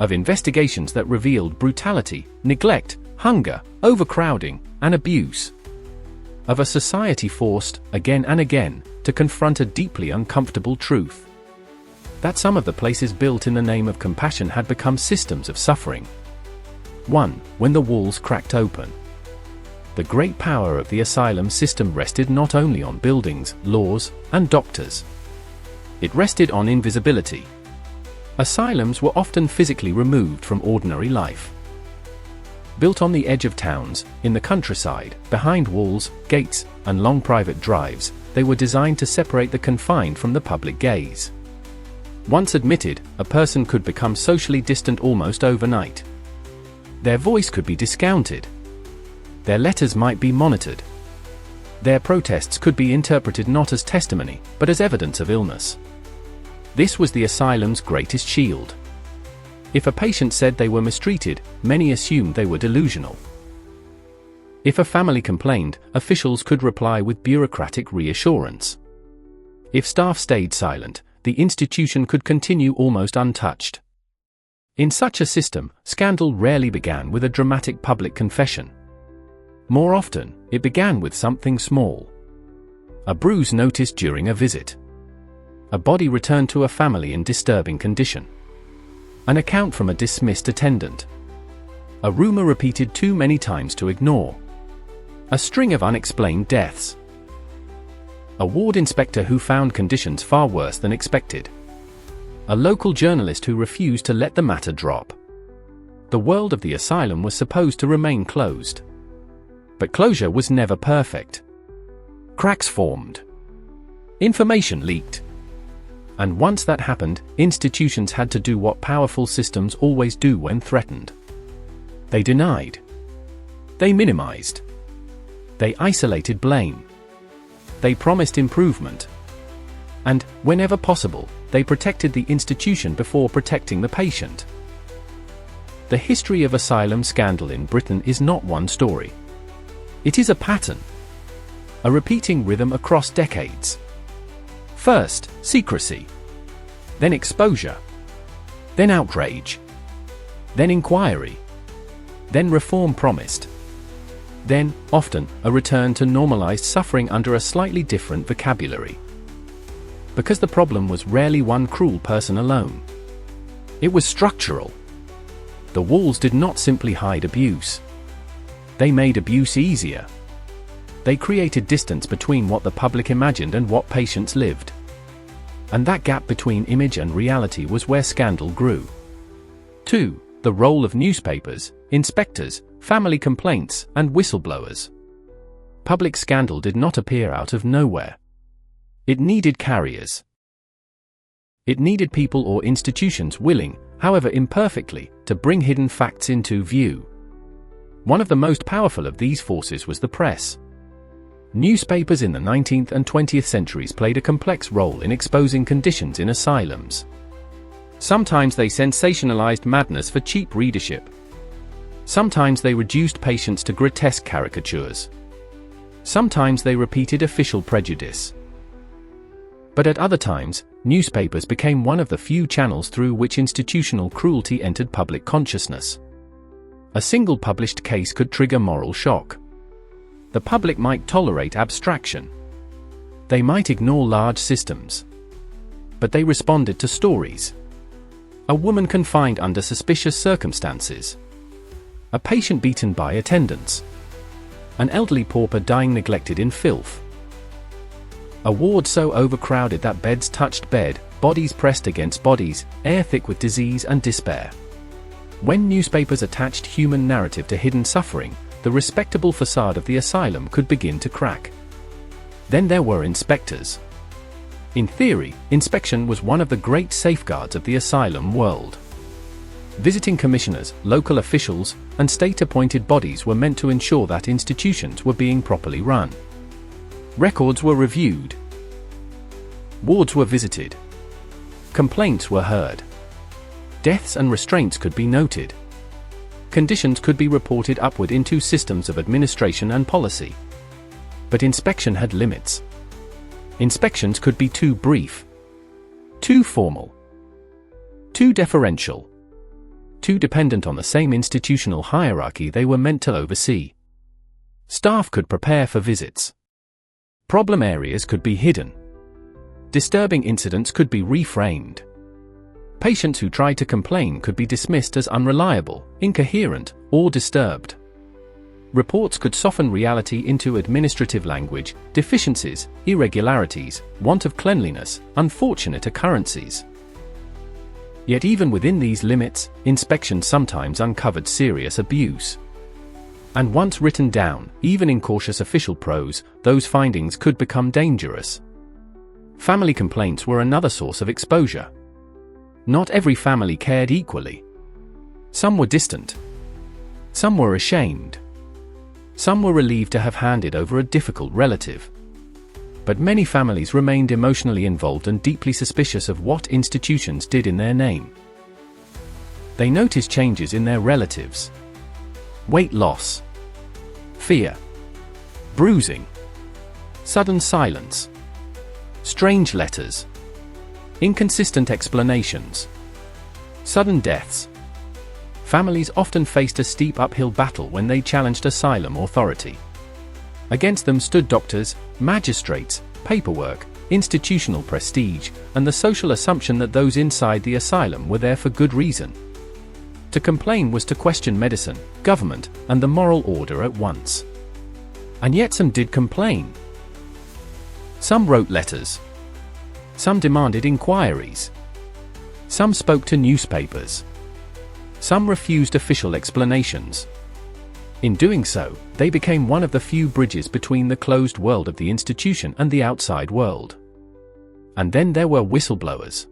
A: Of investigations that revealed brutality, neglect, hunger, overcrowding, and abuse. Of a society forced, again and again, to confront a deeply uncomfortable truth. That some of the places built in the name of compassion had become systems of suffering. 1. When the walls cracked open. The great power of the asylum system rested not only on buildings, laws, and doctors. It rested on invisibility. Asylums were often physically removed from ordinary life. Built on the edge of towns, in the countryside, behind walls, gates, and long private drives, they were designed to separate the confined from the public gaze. Once admitted, a person could become socially distant almost overnight. Their voice could be discounted. Their letters might be monitored. Their protests could be interpreted not as testimony, but as evidence of illness. This was the asylum's greatest shield. If a patient said they were mistreated, many assumed they were delusional. If a family complained, officials could reply with bureaucratic reassurance. If staff stayed silent, the institution could continue almost untouched. In such a system, scandal rarely began with a dramatic public confession. More often, it began with something small. A bruise noticed during a visit. A body returned to a family in disturbing condition. An account from a dismissed attendant. A rumor repeated too many times to ignore. A string of unexplained deaths. A ward inspector who found conditions far worse than expected. A local journalist who refused to let the matter drop. The world of the asylum was supposed to remain closed. But closure was never perfect. Cracks formed. Information leaked. And once that happened, institutions had to do what powerful systems always do when threatened. They denied. They minimized. They isolated blame. They promised improvement. And, whenever possible, they protected the institution before protecting the patient. The history of asylum scandal in Britain is not one story. It is a pattern. A repeating rhythm across decades. First, secrecy. Then exposure. Then outrage. Then inquiry. Then reform promised. Then, often, a return to normalized suffering under a slightly different vocabulary. Because the problem was rarely one cruel person alone. It was structural. The walls did not simply hide abuse. They made abuse easier. They created distance between what the public imagined and what patients lived. And that gap between image and reality was where scandal grew. 2. The role of newspapers, inspectors, family complaints, and whistleblowers. Public scandal did not appear out of nowhere. It needed carriers. It needed people or institutions willing, however imperfectly, to bring hidden facts into view. One of the most powerful of these forces was the press. Newspapers in the 19th and 20th centuries played a complex role in exposing conditions in asylums. Sometimes they sensationalized madness for cheap readership. Sometimes they reduced patients to grotesque caricatures. Sometimes they repeated official prejudice. But at other times, newspapers became one of the few channels through which institutional cruelty entered public consciousness. A single published case could trigger moral shock. The public might tolerate abstraction. They might ignore large systems. But they responded to stories. A woman confined under suspicious circumstances. A patient beaten by attendants. An elderly pauper dying neglected in filth. A ward so overcrowded that beds touched bed, bodies pressed against bodies, air thick with disease and despair. When newspapers attached human narrative to hidden suffering, the respectable facade of the asylum could begin to crack. Then there were inspectors. In theory, inspection was one of the great safeguards of the asylum world. Visiting commissioners, local officials, and state-appointed bodies were meant to ensure that institutions were being properly run. Records were reviewed. Wards were visited. Complaints were heard. Deaths and restraints could be noted. Conditions could be reported upward into systems of administration and policy. But inspection had limits. Inspections could be too brief, too formal, too deferential, too dependent on the same institutional hierarchy they were meant to oversee. Staff could prepare for visits. Problem areas could be hidden. Disturbing incidents could be reframed. Patients who tried to complain could be dismissed as unreliable, incoherent, or disturbed. Reports could soften reality into administrative language, deficiencies, irregularities, want of cleanliness, unfortunate occurrences. Yet even within these limits, inspection sometimes uncovered serious abuse. And once written down, even in cautious official prose, those findings could become dangerous. Family complaints were another source of exposure. Not every family cared equally. Some were distant. Some were ashamed. Some were relieved to have handed over a difficult relative. But many families remained emotionally involved and deeply suspicious of what institutions did in their name. They noticed changes in their relatives. Weight loss. Fear. Bruising. Sudden silence. Strange letters. Inconsistent explanations. Sudden deaths. Families often faced a steep uphill battle when they challenged asylum authority. Against them stood doctors, magistrates, paperwork, institutional prestige, and the social assumption that those inside the asylum were there for good reason. To complain was to question medicine, government, and the moral order at once. And yet some did complain. Some wrote letters. Some demanded inquiries. Some spoke to newspapers. Some refused official explanations. In doing so, they became one of the few bridges between the closed world of the institution and the outside world. And then there were whistleblowers.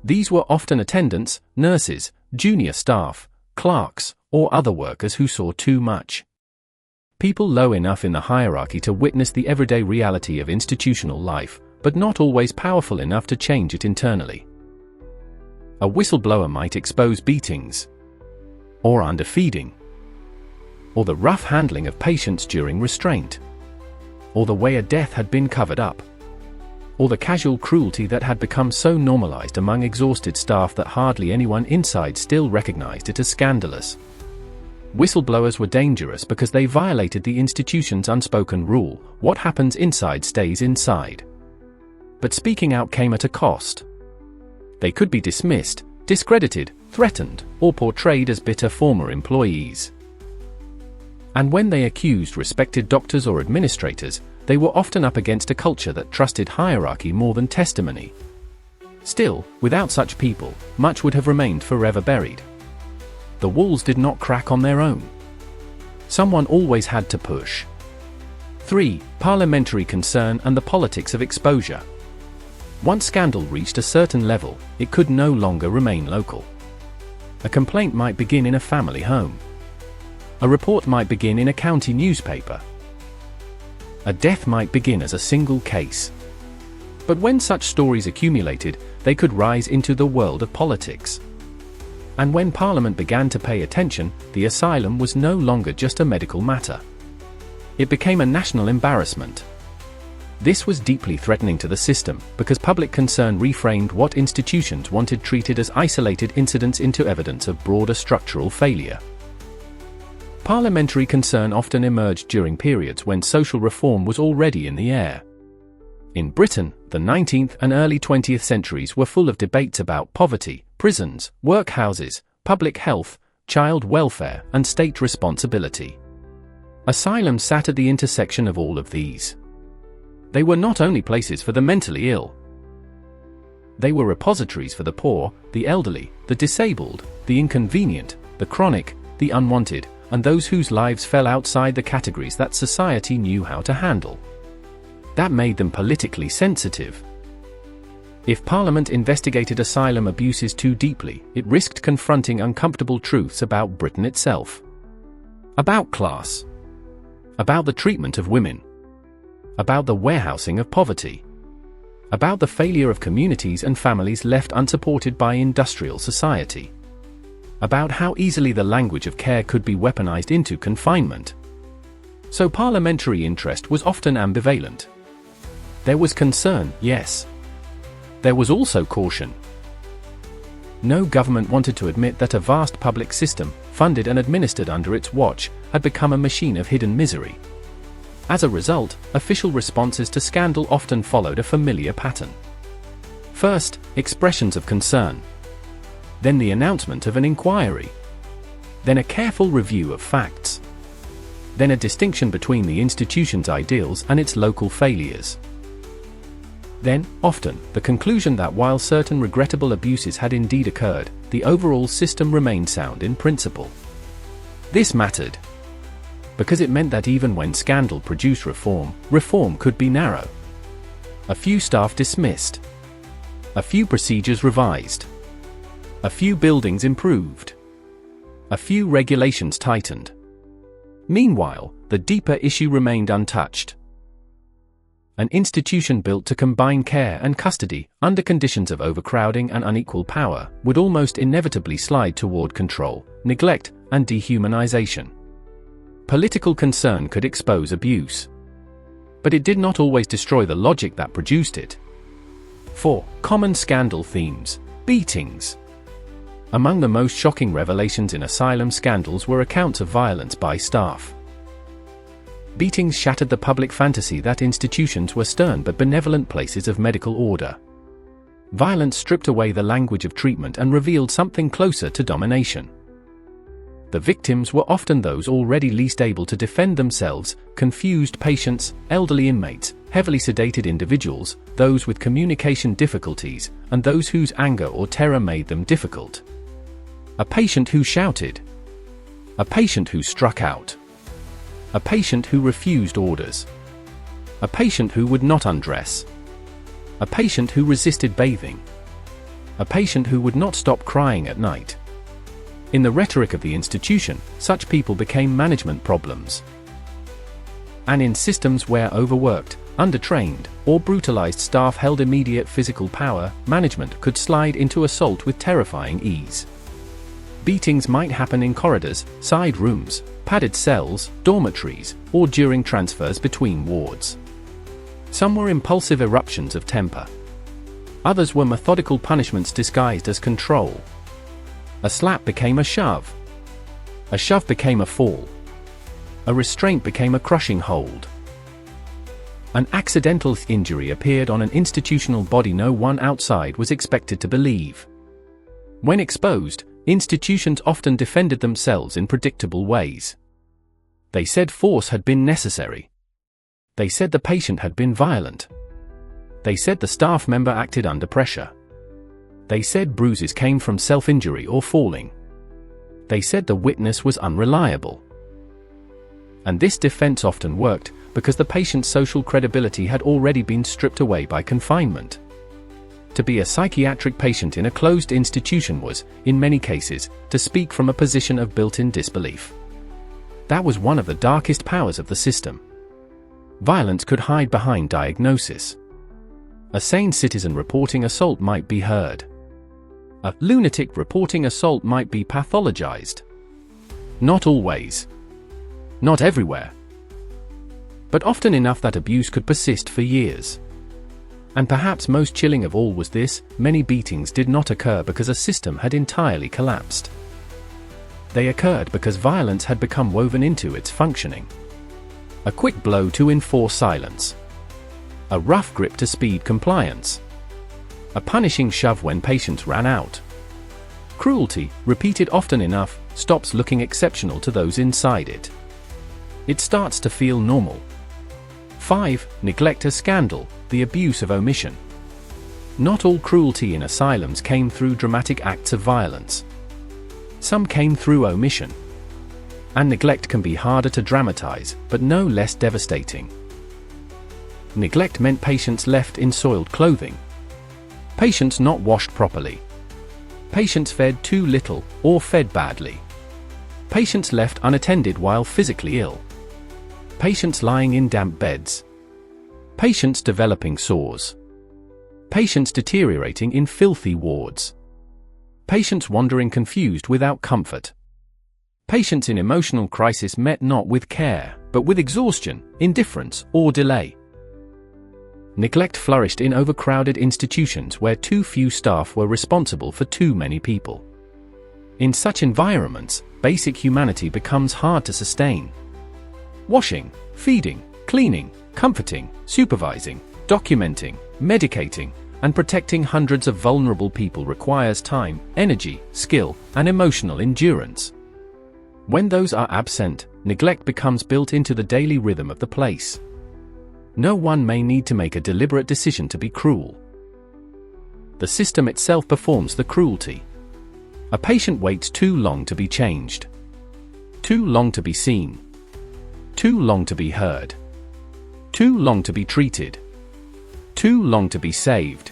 A: These were often attendants, nurses, junior staff, clerks, or other workers who saw too much. People low enough in the hierarchy to witness the everyday reality of institutional life, but not always powerful enough to change it internally. A whistleblower might expose beatings, or underfeeding, or the rough handling of patients during restraint, or the way a death had been covered up, or the casual cruelty that had become so normalized among exhausted staff that hardly anyone inside still recognized it as scandalous. Whistleblowers were dangerous because they violated the institution's unspoken rule: what happens inside stays inside. But speaking out came at a cost. They could be dismissed, discredited, threatened, or portrayed as bitter former employees. And when they accused respected doctors or administrators, they were often up against a culture that trusted hierarchy more than testimony. Still, without such people, much would have remained forever buried. The walls did not crack on their own. Someone always had to push. 3. Parliamentary concern and the politics of exposure. Once scandal reached a certain level, it could no longer remain local. A complaint might begin in a family home. A report might begin in a county newspaper. A death might begin as a single case. But when such stories accumulated, they could rise into the world of politics. And when Parliament began to pay attention, the asylum was no longer just a medical matter. It became a national embarrassment. This was deeply threatening to the system, because public concern reframed what institutions wanted treated as isolated incidents into evidence of broader structural failure. Parliamentary concern often emerged during periods when social reform was already in the air. In Britain, the 19th and early 20th centuries were full of debates about poverty, prisons, workhouses, public health, child welfare, and state responsibility. Asylums sat at the intersection of all of these. They were not only places for the mentally ill. They were repositories for the poor, the elderly, the disabled, the inconvenient, the chronic, the unwanted, and those whose lives fell outside the categories that society knew how to handle. That made them politically sensitive. If Parliament investigated asylum abuses too deeply, it risked confronting uncomfortable truths about Britain itself. About class. About the treatment of women. About the warehousing of poverty. About the failure of communities and families left unsupported by industrial society. About how easily the language of care could be weaponized into confinement. So parliamentary interest was often ambivalent. There was concern, yes. There was also caution. No government wanted to admit that a vast public system, funded and administered under its watch, had become a machine of hidden misery. As a result, official responses to scandal often followed a familiar pattern. First, expressions of concern. Then the announcement of an inquiry. Then a careful review of facts. Then a distinction between the institution's ideals and its local failures. Then, often, the conclusion that while certain regrettable abuses had indeed occurred, the overall system remained sound in principle. This mattered, because it meant that even when scandal produced reform, reform could be narrow. A few staff dismissed. A few procedures revised. A few buildings improved. A few regulations tightened. Meanwhile, the deeper issue remained untouched. An institution built to combine care and custody, under conditions of overcrowding and unequal power, would almost inevitably slide toward control, neglect, and dehumanization. Political concern could expose abuse. But it did not always destroy the logic that produced it. 4. Common scandal themes. Beatings. Among the most shocking revelations in asylum scandals were accounts of violence by staff. Beatings shattered the public fantasy that institutions were stern but benevolent places of medical order. Violence stripped away the language of treatment and revealed something closer to domination. The victims were often those already least able to defend themselves: confused patients, elderly inmates, heavily sedated individuals, those with communication difficulties, and those whose anger or terror made them difficult. A patient who shouted. A patient who struck out. A patient who refused orders. A patient who would not undress. A patient who resisted bathing. A patient who would not stop crying at night. In the rhetoric of the institution, such people became management problems. And in systems where overworked, undertrained, or brutalized staff held immediate physical power, management could slide into assault with terrifying ease. Beatings might happen in corridors, side rooms, padded cells, dormitories, or during transfers between wards. Some were impulsive eruptions of temper. Others were methodical punishments disguised as control. A slap became a shove. A shove became a fall. A restraint became a crushing hold. An accidental injury appeared on an institutional body no one outside was expected to believe. When exposed, institutions often defended themselves in predictable ways. They said force had been necessary. They said the patient had been violent. They said the staff member acted under pressure. They said bruises came from self-injury or falling. They said the witness was unreliable. And this defense often worked, because the patient's social credibility had already been stripped away by confinement. To be a psychiatric patient in a closed institution was, in many cases, to speak from a position of built-in disbelief. That was one of the darkest powers of the system. Violence could hide behind diagnosis. A sane citizen reporting assault might be heard. A lunatic reporting assault might be pathologized. Not always. Not everywhere. But often enough that abuse could persist for years. And perhaps most chilling of all was this: many beatings did not occur because a system had entirely collapsed. They occurred because violence had become woven into its functioning. A quick blow to enforce silence. A rough grip to speed compliance. A punishing shove when patience ran out. Cruelty, repeated often enough, stops looking exceptional to those inside it. It starts to feel normal. 5. Neglect as scandal, the abuse of omission. Not all cruelty in asylums came through dramatic acts of violence. Some came through omission. And neglect can be harder to dramatize, but no less devastating. Neglect meant patients left in soiled clothing. Patients not washed properly. Patients fed too little, or fed badly. Patients left unattended while physically ill. Patients lying in damp beds. Patients developing sores. Patients deteriorating in filthy wards. Patients wandering confused without comfort. Patients in emotional crisis met not with care, but with exhaustion, indifference, or delay. Neglect flourished in overcrowded institutions where too few staff were responsible for too many people. In such environments, basic humanity becomes hard to sustain. Washing, feeding, cleaning, comforting, supervising, documenting, medicating, and protecting hundreds of vulnerable people requires time, energy, skill, and emotional endurance. When those are absent, neglect becomes built into the daily rhythm of the place. No one may need to make a deliberate decision to be cruel. The system itself performs the cruelty. A patient waits too long to be changed. Too long to be seen. Too long to be heard. Too long to be treated. Too long to be saved.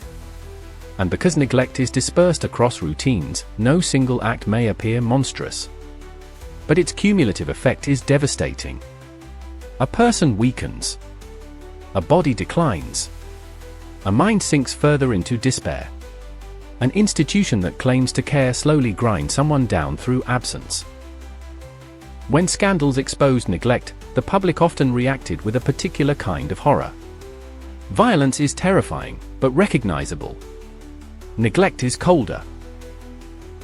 A: And because neglect is dispersed across routines, no single act may appear monstrous. But its cumulative effect is devastating. A person weakens. A body declines. A mind sinks further into despair. An institution that claims to care slowly grinds someone down through absence. When scandals exposed neglect, the public often reacted with a particular kind of horror. Violence is terrifying, but recognizable. Neglect is colder.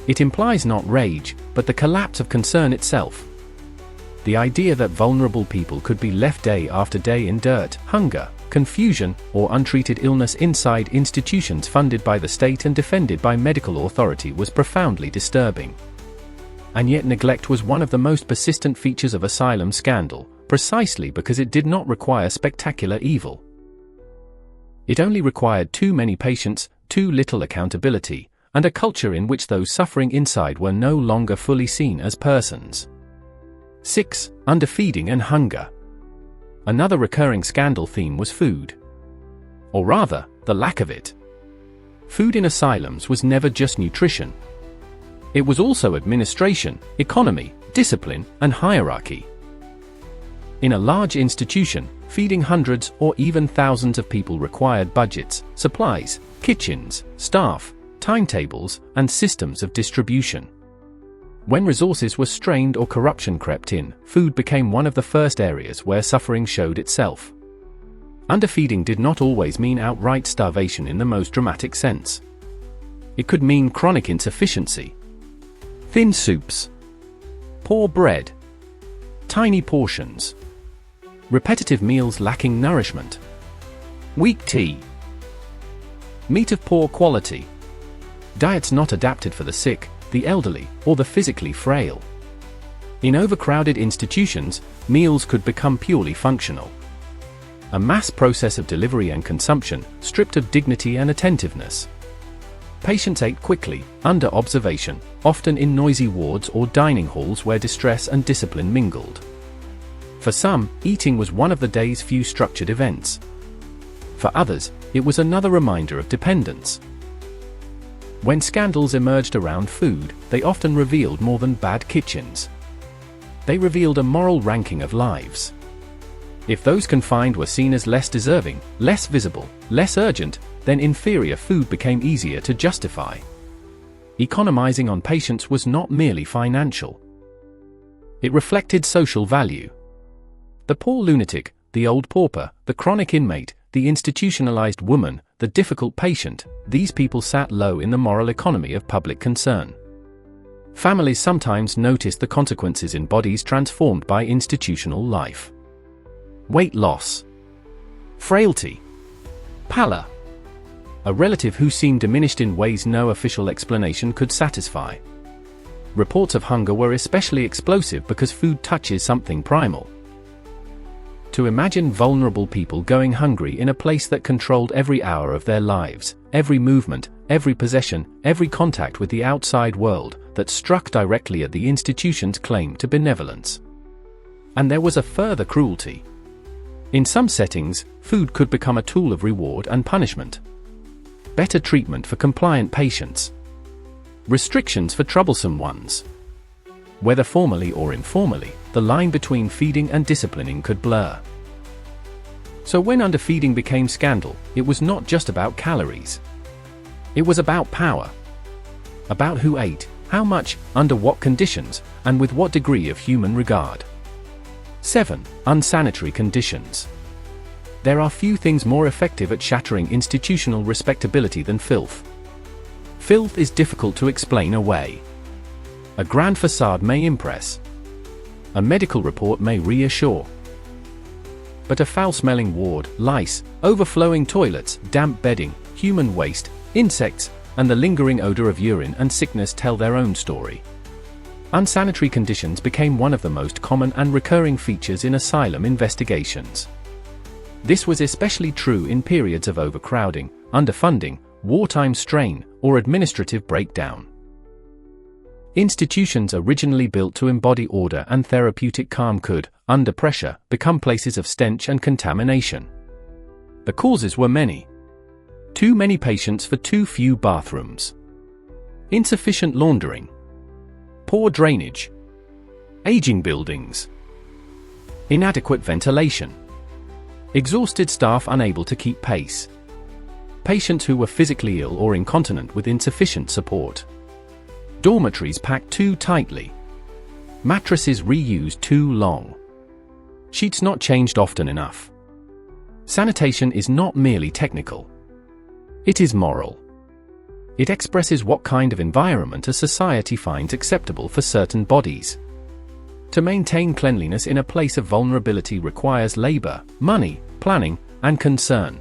A: It implies not rage, but the collapse of concern itself. The idea that vulnerable people could be left day after day in dirt, hunger, confusion, or untreated illness inside institutions funded by the state and defended by medical authority was profoundly disturbing. And yet neglect was one of the most persistent features of asylum scandal, precisely because it did not require spectacular evil. It only required too many patients, too little accountability, and a culture in which those suffering inside were no longer fully seen as persons. 6. Underfeeding and hunger. Another recurring scandal theme was food. Or rather, the lack of it. Food in asylums was never just nutrition. It was also administration, economy, discipline, and hierarchy. In a large institution, feeding hundreds or even thousands of people required budgets, supplies, kitchens, staff, timetables, and systems of distribution. When resources were strained or corruption crept in, food became one of the first areas where suffering showed itself. Underfeeding did not always mean outright starvation in the most dramatic sense. It could mean chronic insufficiency. Thin soups. Poor bread. Tiny portions. Repetitive meals lacking nourishment. Weak tea. Meat of poor quality. Diets not adapted for the sick, the elderly, or the physically frail. In overcrowded institutions, meals could become purely functional. A mass process of delivery and consumption, stripped of dignity and attentiveness. Patients ate quickly, under observation, often in noisy wards or dining halls where distress and discipline mingled. For some, eating was one of the day's few structured events. For others, it was another reminder of dependence. When scandals emerged around food, they often revealed more than bad kitchens. They revealed a moral ranking of lives. If those confined were seen as less deserving, less visible, less urgent, then inferior food became easier to justify. Economizing on patients was not merely financial. It reflected social value. The poor lunatic, the old pauper, the chronic inmate, the institutionalized woman, the difficult patient, these people sat low in the moral economy of public concern. Families sometimes noticed the consequences in bodies transformed by institutional life. Weight loss, frailty, pallor. A relative who seemed diminished in ways no official explanation could satisfy. Reports of hunger were especially explosive because food touches something primal. To imagine vulnerable people going hungry in a place that controlled every hour of their lives, every movement, every possession, every contact with the outside world, that struck directly at the institution's claim to benevolence. And there was a further cruelty. In some settings, food could become a tool of reward and punishment. Better treatment for compliant patients. Restrictions for troublesome ones. Whether formally or informally, the line between feeding and disciplining could blur. So when underfeeding became scandal, it was not just about calories. It was about power. About who ate, how much, under what conditions, and with what degree of human regard. 7. Unsanitary conditions. There are few things more effective at shattering institutional respectability than filth. Filth is difficult to explain away. A grand facade may impress. A medical report may reassure. But a foul-smelling ward, lice, overflowing toilets, damp bedding, human waste, insects, and the lingering odor of urine and sickness tell their own story. Unsanitary conditions became one of the most common and recurring features in asylum investigations. This was especially true in periods of overcrowding, underfunding, wartime strain, or administrative breakdown. Institutions originally built to embody order and therapeutic calm could, under pressure, become places of stench and contamination. The causes were many. Too many patients for too few bathrooms. Insufficient laundering. Poor drainage. Aging buildings. Inadequate ventilation. Exhausted staff unable to keep pace. Patients who were physically ill or incontinent with insufficient support. Dormitories packed too tightly. Mattresses reused too long. Sheets not changed often enough. Sanitation is not merely technical. It is moral. It expresses what kind of environment a society finds acceptable for certain bodies. To maintain cleanliness in a place of vulnerability requires labor, money, planning, and concern.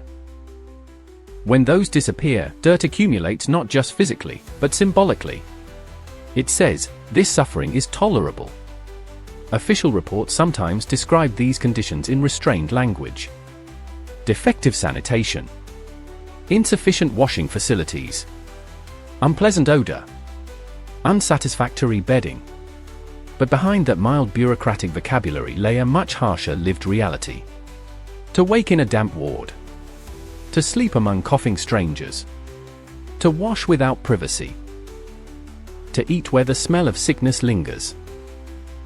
A: When those disappear, dirt accumulates not just physically, but symbolically. It says, this suffering is tolerable. Official reports sometimes describe these conditions in restrained language. Defective sanitation. Insufficient washing facilities. Unpleasant odor. Unsatisfactory bedding. But behind that mild bureaucratic vocabulary lay a much harsher lived reality. To wake in a damp ward. To sleep among coughing strangers. To wash without privacy. To eat where the smell of sickness lingers.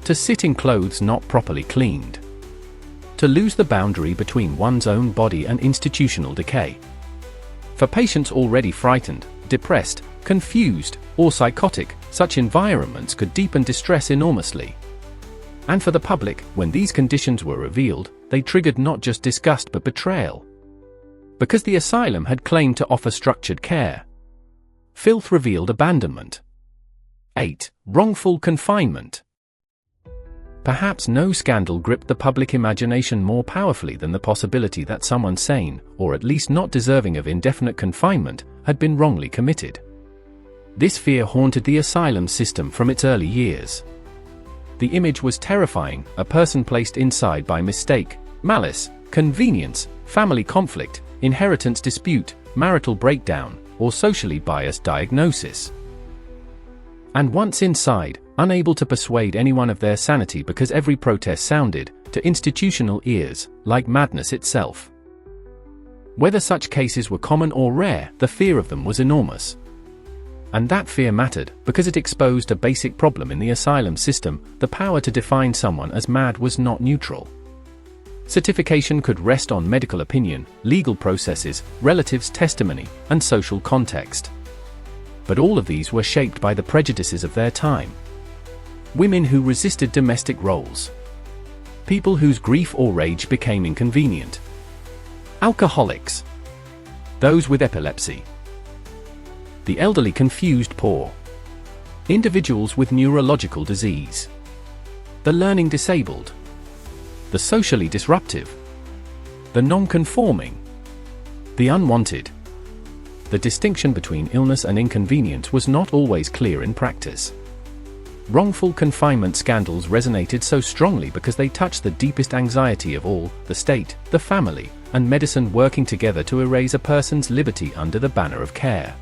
A: To sit in clothes not properly cleaned. To lose the boundary between one's own body and institutional decay. For patients already frightened, depressed, confused, or psychotic, such environments could deepen distress enormously. And for the public, when these conditions were revealed, they triggered not just disgust but betrayal. Because the asylum had claimed to offer structured care. Filth revealed abandonment. 8. Wrongful confinement. Perhaps no scandal gripped the public imagination more powerfully than the possibility that someone sane, or at least not deserving of indefinite confinement, had been wrongly committed. This fear haunted the asylum system from its early years. The image was terrifying, a person placed inside by mistake, malice, convenience, family conflict, inheritance dispute, marital breakdown, or socially biased diagnosis. And once inside, unable to persuade anyone of their sanity because every protest sounded, to institutional ears, like madness itself. Whether such cases were common or rare, the fear of them was enormous. And that fear mattered, because it exposed a basic problem in the asylum system: the power to define someone as mad was not neutral. Certification could rest on medical opinion, legal processes, relatives' testimony, and social context. But all of these were shaped by the prejudices of their time. Women who resisted domestic roles. People whose grief or rage became inconvenient. Alcoholics. Those with epilepsy. The elderly confused poor. Individuals with neurological disease. The learning disabled. The socially disruptive. The non-conforming. The unwanted. The distinction between illness and inconvenience was not always clear in practice. Wrongful confinement scandals resonated so strongly because they touched the deepest anxiety of all, the state, the family, and medicine working together to erase a person's liberty under the banner of care.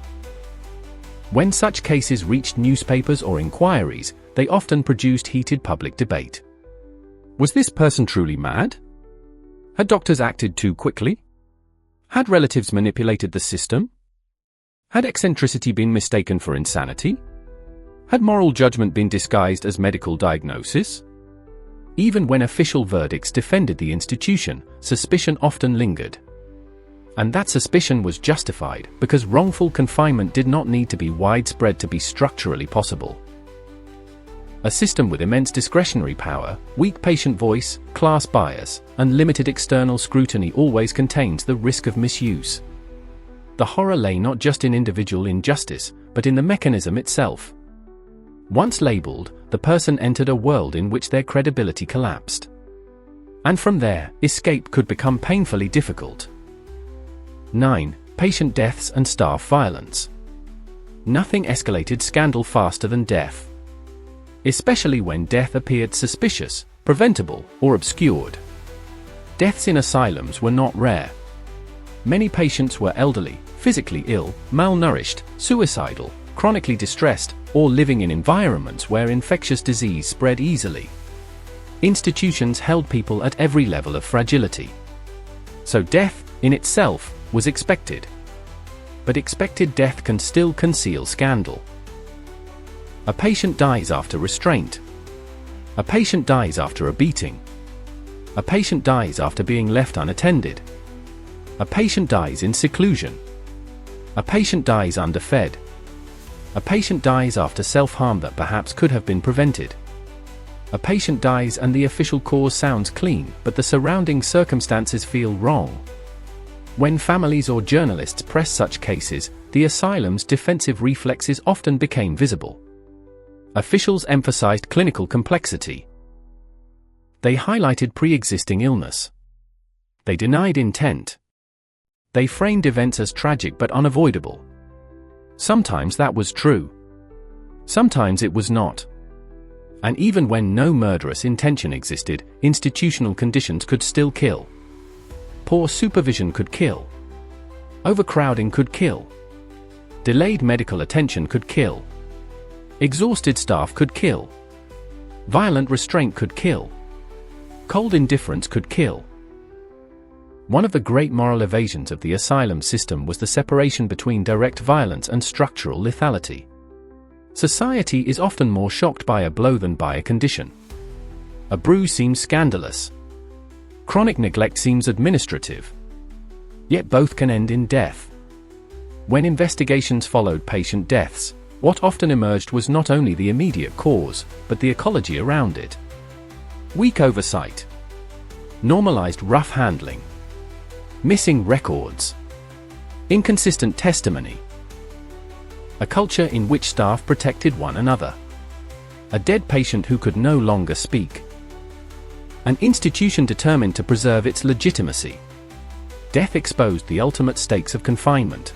A: When such cases reached newspapers or inquiries, they often produced heated public debate. Was this person truly mad? Had doctors acted too quickly? Had relatives manipulated the system? Had eccentricity been mistaken for insanity? Had moral judgment been disguised as medical diagnosis? Even when official verdicts defended the institution, suspicion often lingered. And that suspicion was justified because wrongful confinement did not need to be widespread to be structurally possible. A system with immense discretionary power, weak patient voice, class bias, and limited external scrutiny always contains the risk of misuse. The horror lay not just in individual injustice, but in the mechanism itself. Once labeled, the person entered a world in which their credibility collapsed. And from there, escape could become painfully difficult. 9. Patient deaths and staff violence. Nothing escalated scandal faster than death. Especially when death appeared suspicious, preventable, or obscured. Deaths in asylums were not rare. Many patients were elderly, physically ill, malnourished, suicidal, chronically distressed, or living in environments where infectious disease spread easily. Institutions held people at every level of fragility. So death, in itself, was expected. But expected death can still conceal scandal. A patient dies after restraint. A patient dies after a beating. A patient dies after being left unattended. A patient dies in seclusion. A patient dies underfed. A patient dies after self-harm that perhaps could have been prevented. A patient dies and the official cause sounds clean, but the surrounding circumstances feel wrong. When families or journalists press such cases, the asylum's defensive reflexes often became visible. Officials emphasized clinical complexity. They highlighted pre-existing illness. They denied intent. They framed events as tragic but unavoidable. Sometimes that was true. Sometimes it was not. And even when no murderous intention existed, institutional conditions could still kill. Poor supervision could kill. Overcrowding could kill. Delayed medical attention could kill. Exhausted staff could kill. Violent restraint could kill. Cold indifference could kill. One of the great moral evasions of the asylum system was the separation between direct violence and structural lethality. Society is often more shocked by a blow than by a condition. A bruise seems scandalous. Chronic neglect seems administrative. Yet both can end in death. When investigations followed patient deaths, what often emerged was not only the immediate cause, but the ecology around it. Weak oversight. Normalized rough handling. Missing records. Inconsistent testimony. A culture in which staff protected one another. A dead patient who could no longer speak. An institution determined to preserve its legitimacy. Death exposed the ultimate stakes of confinement.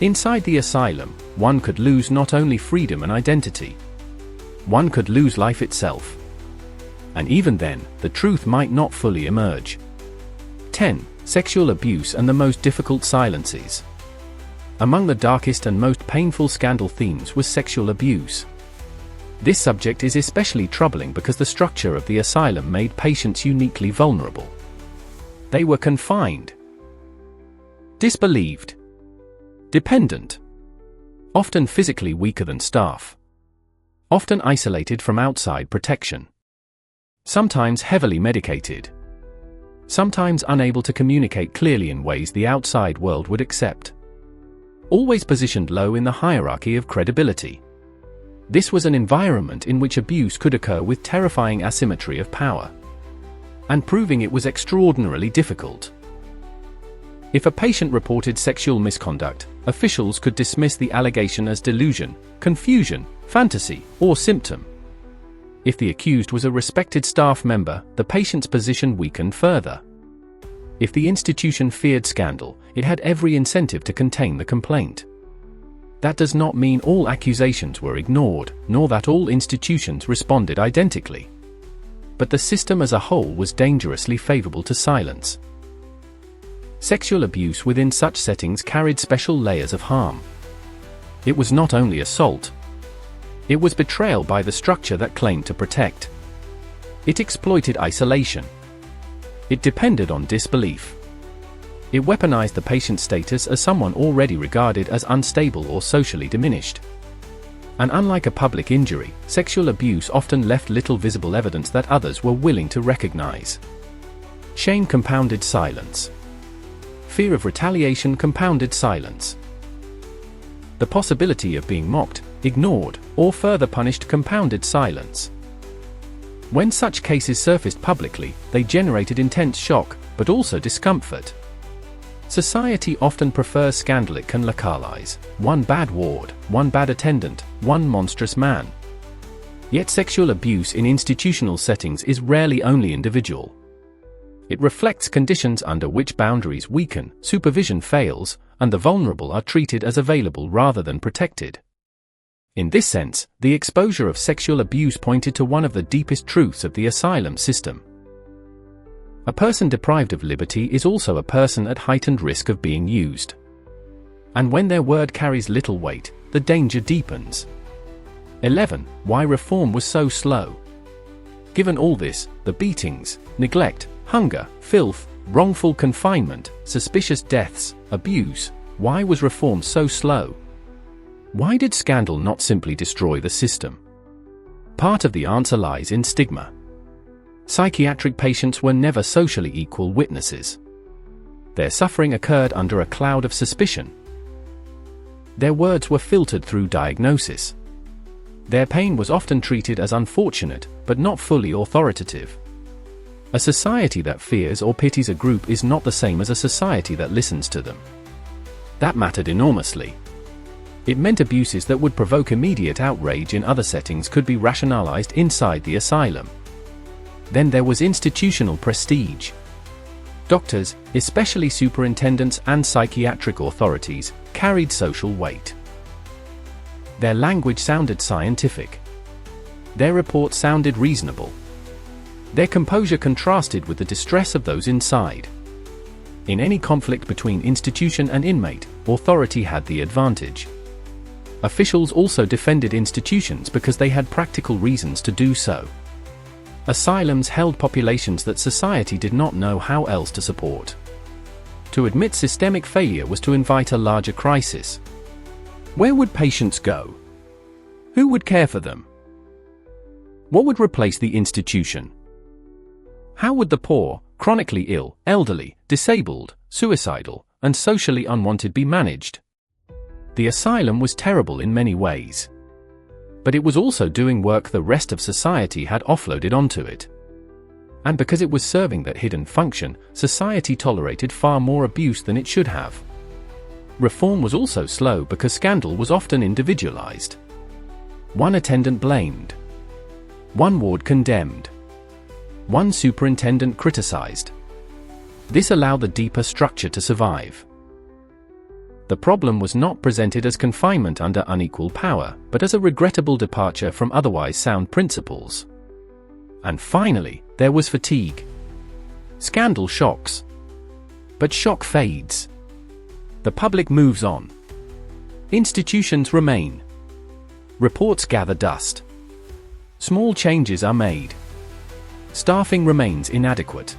A: Inside the asylum, one could lose not only freedom and identity. One could lose life itself. And even then, the truth might not fully emerge. 10. Sexual abuse and the most difficult silences. Among the darkest and most painful scandal themes was sexual abuse. This subject is especially troubling because the structure of the asylum made patients uniquely vulnerable. They were confined, disbelieved, dependent, often physically weaker than staff, often isolated from outside protection, sometimes heavily medicated, sometimes unable to communicate clearly in ways the outside world would accept. Always positioned low in the hierarchy of credibility. This was an environment in which abuse could occur with terrifying asymmetry of power. And proving it was extraordinarily difficult. If a patient reported sexual misconduct, officials could dismiss the allegation as delusion, confusion, fantasy, or symptom. If the accused was a respected staff member, the patient's position weakened further. If the institution feared scandal, it had every incentive to contain the complaint. That does not mean all accusations were ignored, nor that all institutions responded identically. But the system as a whole was dangerously favorable to silence. Sexual abuse within such settings carried special layers of harm. It was not only assault. It was betrayal by the structure that claimed to protect. It exploited isolation. It depended on disbelief. It weaponized the patient's status as someone already regarded as unstable or socially diminished. And unlike a public injury, sexual abuse often left little visible evidence that others were willing to recognize. Shame compounded silence. Fear of retaliation compounded silence. The possibility of being mocked, ignored, or further punished compounded silence. When such cases surfaced publicly, they generated intense shock, but also discomfort. Society often prefers scandal it can localize: one bad ward, one bad attendant, one monstrous man. Yet sexual abuse in institutional settings is rarely only individual. It reflects conditions under which boundaries weaken, supervision fails, and the vulnerable are treated as available rather than protected. In this sense, the exposure of sexual abuse pointed to one of the deepest truths of the asylum system. A person deprived of liberty is also a person at heightened risk of being used. And when their word carries little weight, the danger deepens. 11. Why reform was so slow. Given all this, the beatings, neglect, hunger, filth, wrongful confinement, suspicious deaths, abuse, why was reform so slow? Why did scandal not simply destroy the system? Part of the answer lies in stigma. Psychiatric patients were never socially equal witnesses. Their suffering occurred under a cloud of suspicion. Their words were filtered through diagnosis. Their pain was often treated as unfortunate, but not fully authoritative. A society that fears or pities a group is not the same as a society that listens to them. That mattered enormously. It meant abuses that would provoke immediate outrage in other settings could be rationalized inside the asylum. Then there was institutional prestige. Doctors, especially superintendents and psychiatric authorities, carried social weight. Their language sounded scientific. Their reports sounded reasonable. Their composure contrasted with the distress of those inside. In any conflict between institution and inmate, authority had the advantage. Officials also defended institutions because they had practical reasons to do so. Asylums held populations that society did not know how else to support. To admit systemic failure was to invite a larger crisis. Where would patients go? Who would care for them? What would replace the institution? How would the poor, chronically ill, elderly, disabled, suicidal, and socially unwanted be managed? The asylum was terrible in many ways. But it was also doing work the rest of society had offloaded onto it. And because it was serving that hidden function, society tolerated far more abuse than it should have. Reform was also slow because scandal was often individualized. One attendant blamed. One ward condemned. One superintendent criticized. This allowed the deeper structure to survive. The problem was not presented as confinement under unequal power, but as a regrettable departure from otherwise sound principles. And finally, there was fatigue. Scandal shocks. But shock fades. The public moves on. Institutions remain. Reports gather dust. Small changes are made. Staffing remains inadequate.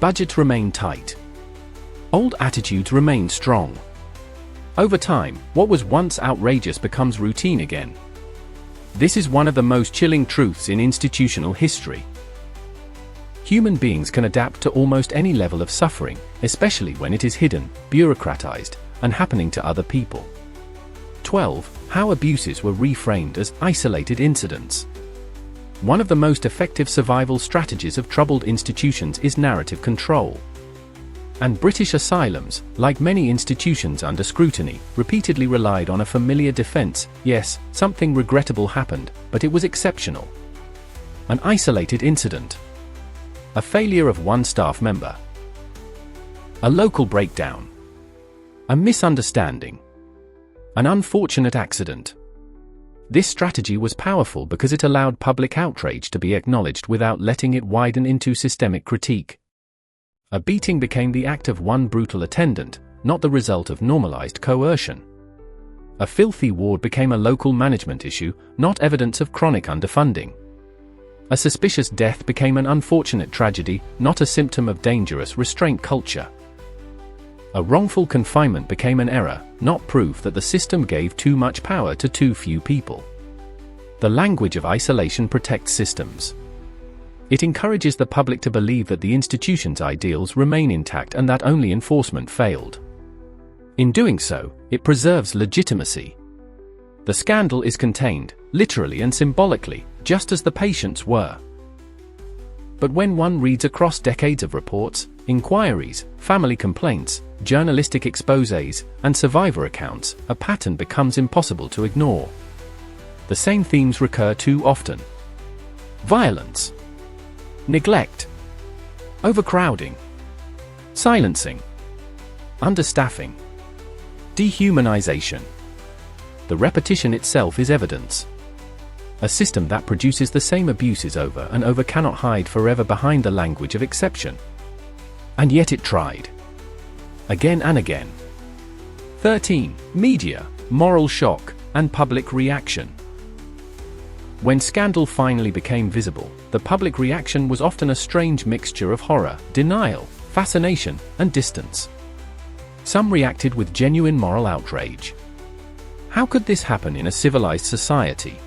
A: Budgets remain tight. Old attitudes remain strong. Over time, what was once outrageous becomes routine again. This is one of the most chilling truths in institutional history. Human beings can adapt to almost any level of suffering, especially when it is hidden, bureaucratized, and happening to other people. 12. How abuses were reframed as isolated incidents. One of the most effective survival strategies of troubled institutions is narrative control. And British asylums, like many institutions under scrutiny, repeatedly relied on a familiar defense: yes, something regrettable happened, but it was exceptional. An isolated incident. A failure of one staff member. A local breakdown. A misunderstanding. An unfortunate accident. This strategy was powerful because it allowed public outrage to be acknowledged without letting it widen into systemic critique. A beating became the act of one brutal attendant, not the result of normalized coercion. A filthy ward became a local management issue, not evidence of chronic underfunding. A suspicious death became an unfortunate tragedy, not a symptom of dangerous restraint culture. A wrongful confinement became an error, not proof that the system gave too much power to too few people. The language of isolation protects systems. It encourages the public to believe that the institution's ideals remain intact and that only enforcement failed. In doing so, it preserves legitimacy. The scandal is contained, literally and symbolically, just as the patients were. But when one reads across decades of reports, inquiries, family complaints, journalistic exposés, and survivor accounts, a pattern becomes impossible to ignore. The same themes recur too often. Violence. Neglect. Overcrowding. Silencing. Understaffing. Dehumanization. The repetition itself is evidence. A system that produces the same abuses over and over cannot hide forever behind the language of exception. And yet it tried. Again and again. 13. Media, moral shock, and public reaction. When scandal finally became visible, the public reaction was often a strange mixture of horror, denial, fascination, and distance. Some reacted with genuine moral outrage. How could this happen in a civilized society?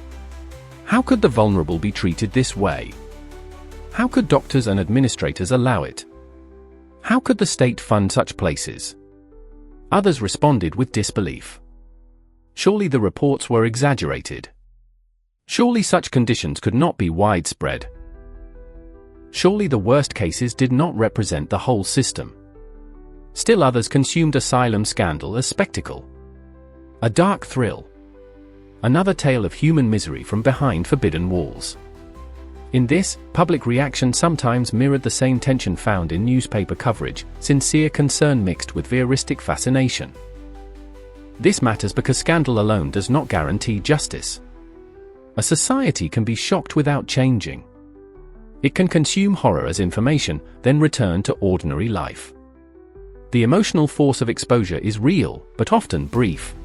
A: How could the vulnerable be treated this way? How could doctors and administrators allow it? How could the state fund such places? Others responded with disbelief. Surely the reports were exaggerated. Surely such conditions could not be widespread. Surely the worst cases did not represent the whole system. Still others consumed asylum scandal as spectacle. A dark thrill. Another tale of human misery from behind forbidden walls. In this, public reaction sometimes mirrored the same tension found in newspaper coverage, sincere concern mixed with voyeuristic fascination. This matters because scandal alone does not guarantee justice. A society can be shocked without changing. It can consume horror as information, then return to ordinary life. The emotional force of exposure is real, but often brief.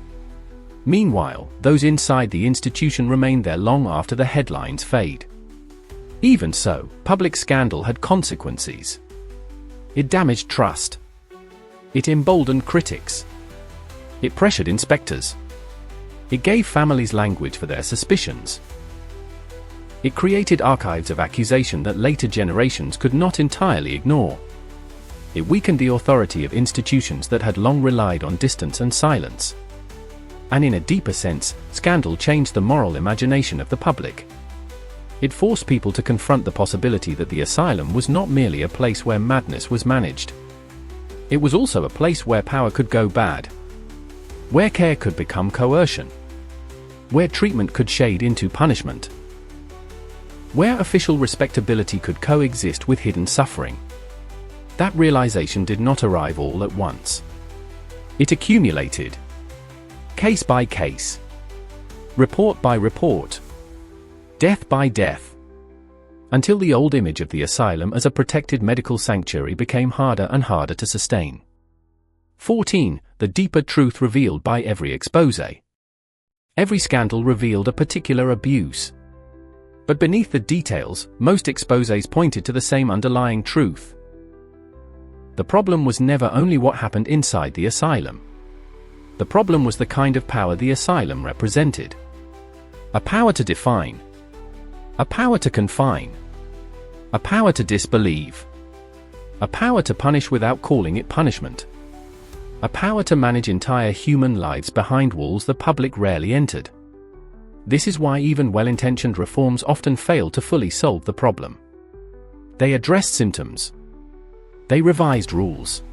A: Meanwhile, those inside the institution remain there long after the headlines fade. Even so, public scandal had consequences. It damaged trust. It emboldened critics. It pressured inspectors. It gave families language for their suspicions. It created archives of accusation that later generations could not entirely ignore. It weakened the authority of institutions that had long relied on distance and silence. And in a deeper sense, scandal changed the moral imagination of the public. It forced people to confront the possibility that the asylum was not merely a place where madness was managed. It was also a place where power could go bad. Where care could become coercion. Where treatment could shade into punishment. Where official respectability could coexist with hidden suffering. That realization did not arrive all at once. It accumulated. Case by case. Report by report. Death by death. Until the old image of the asylum as a protected medical sanctuary became harder and harder to sustain. 14. The deeper truth revealed by every exposé. Every scandal revealed a particular abuse. But beneath the details, most exposés pointed to the same underlying truth. The problem was never only what happened inside the asylum. The problem was the kind of power the asylum represented. A power to define. A power to confine. A power to disbelieve. A power to punish without calling it punishment. A power to manage entire human lives behind walls the public rarely entered. This is why even well-intentioned reforms often fail to fully solve the problem. They addressed symptoms. They revised rules.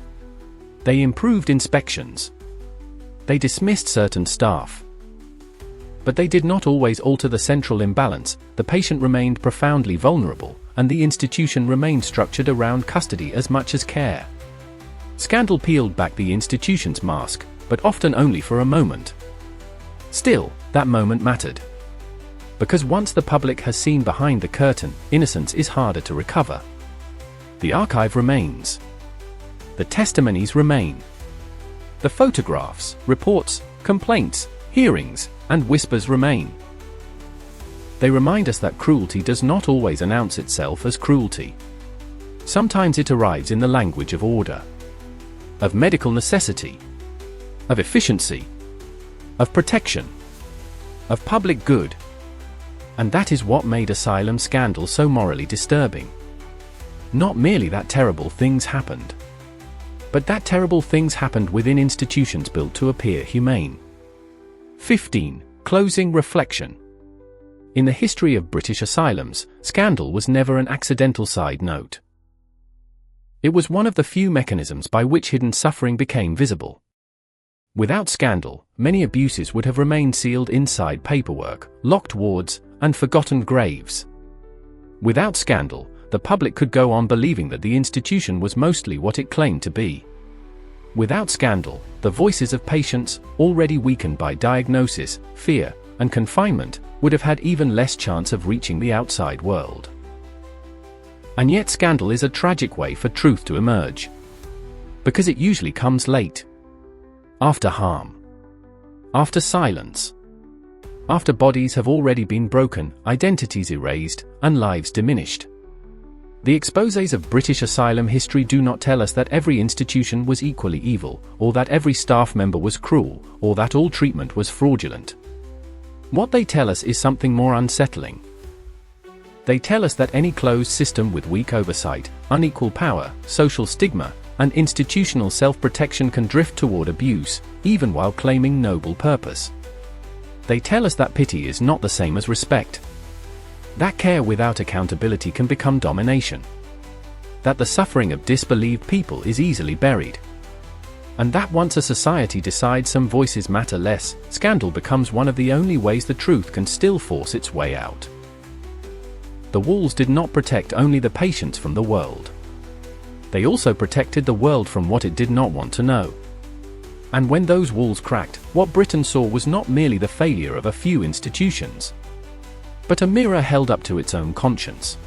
A: They improved inspections. They dismissed certain staff. But they did not always alter the central imbalance. The patient remained profoundly vulnerable, and the institution remained structured around custody as much as care. Scandal peeled back the institution's mask, but often only for a moment. Still, that moment mattered. Because once the public has seen behind the curtain, innocence is harder to recover. The archive remains. The testimonies remain. The photographs, reports, complaints, hearings, and whispers remain. They remind us that cruelty does not always announce itself as cruelty. Sometimes it arrives in the language of order, of medical necessity, of efficiency, of protection, of public good. And that is what made asylum scandal so morally disturbing. Not merely that terrible things happened, but that terrible things happened within institutions built to appear humane. 15. Closing reflection. In the history of British asylums, scandal was never an accidental side note. It was one of the few mechanisms by which hidden suffering became visible. Without scandal, many abuses would have remained sealed inside paperwork, locked wards, and forgotten graves. Without scandal, the public could go on believing that the institution was mostly what it claimed to be. Without scandal, the voices of patients, already weakened by diagnosis, fear, and confinement, would have had even less chance of reaching the outside world. And yet scandal is a tragic way for truth to emerge. Because it usually comes late. After harm. After silence. After bodies have already been broken, identities erased, and lives diminished. The exposés of British asylum history do not tell us that every institution was equally evil, or that every staff member was cruel, or that all treatment was fraudulent. What they tell us is something more unsettling. They tell us that any closed system with weak oversight, unequal power, social stigma, and institutional self-protection can drift toward abuse, even while claiming noble purpose. They tell us that pity is not the same as respect. That care without accountability can become domination. That the suffering of disbelieved people is easily buried. And that once a society decides some voices matter less, scandal becomes one of the only ways the truth can still force its way out. The walls did not protect only the patients from the world. They also protected the world from what it did not want to know. And when those walls cracked, what Britain saw was not merely the failure of a few institutions, but a mirror held up to its own conscience.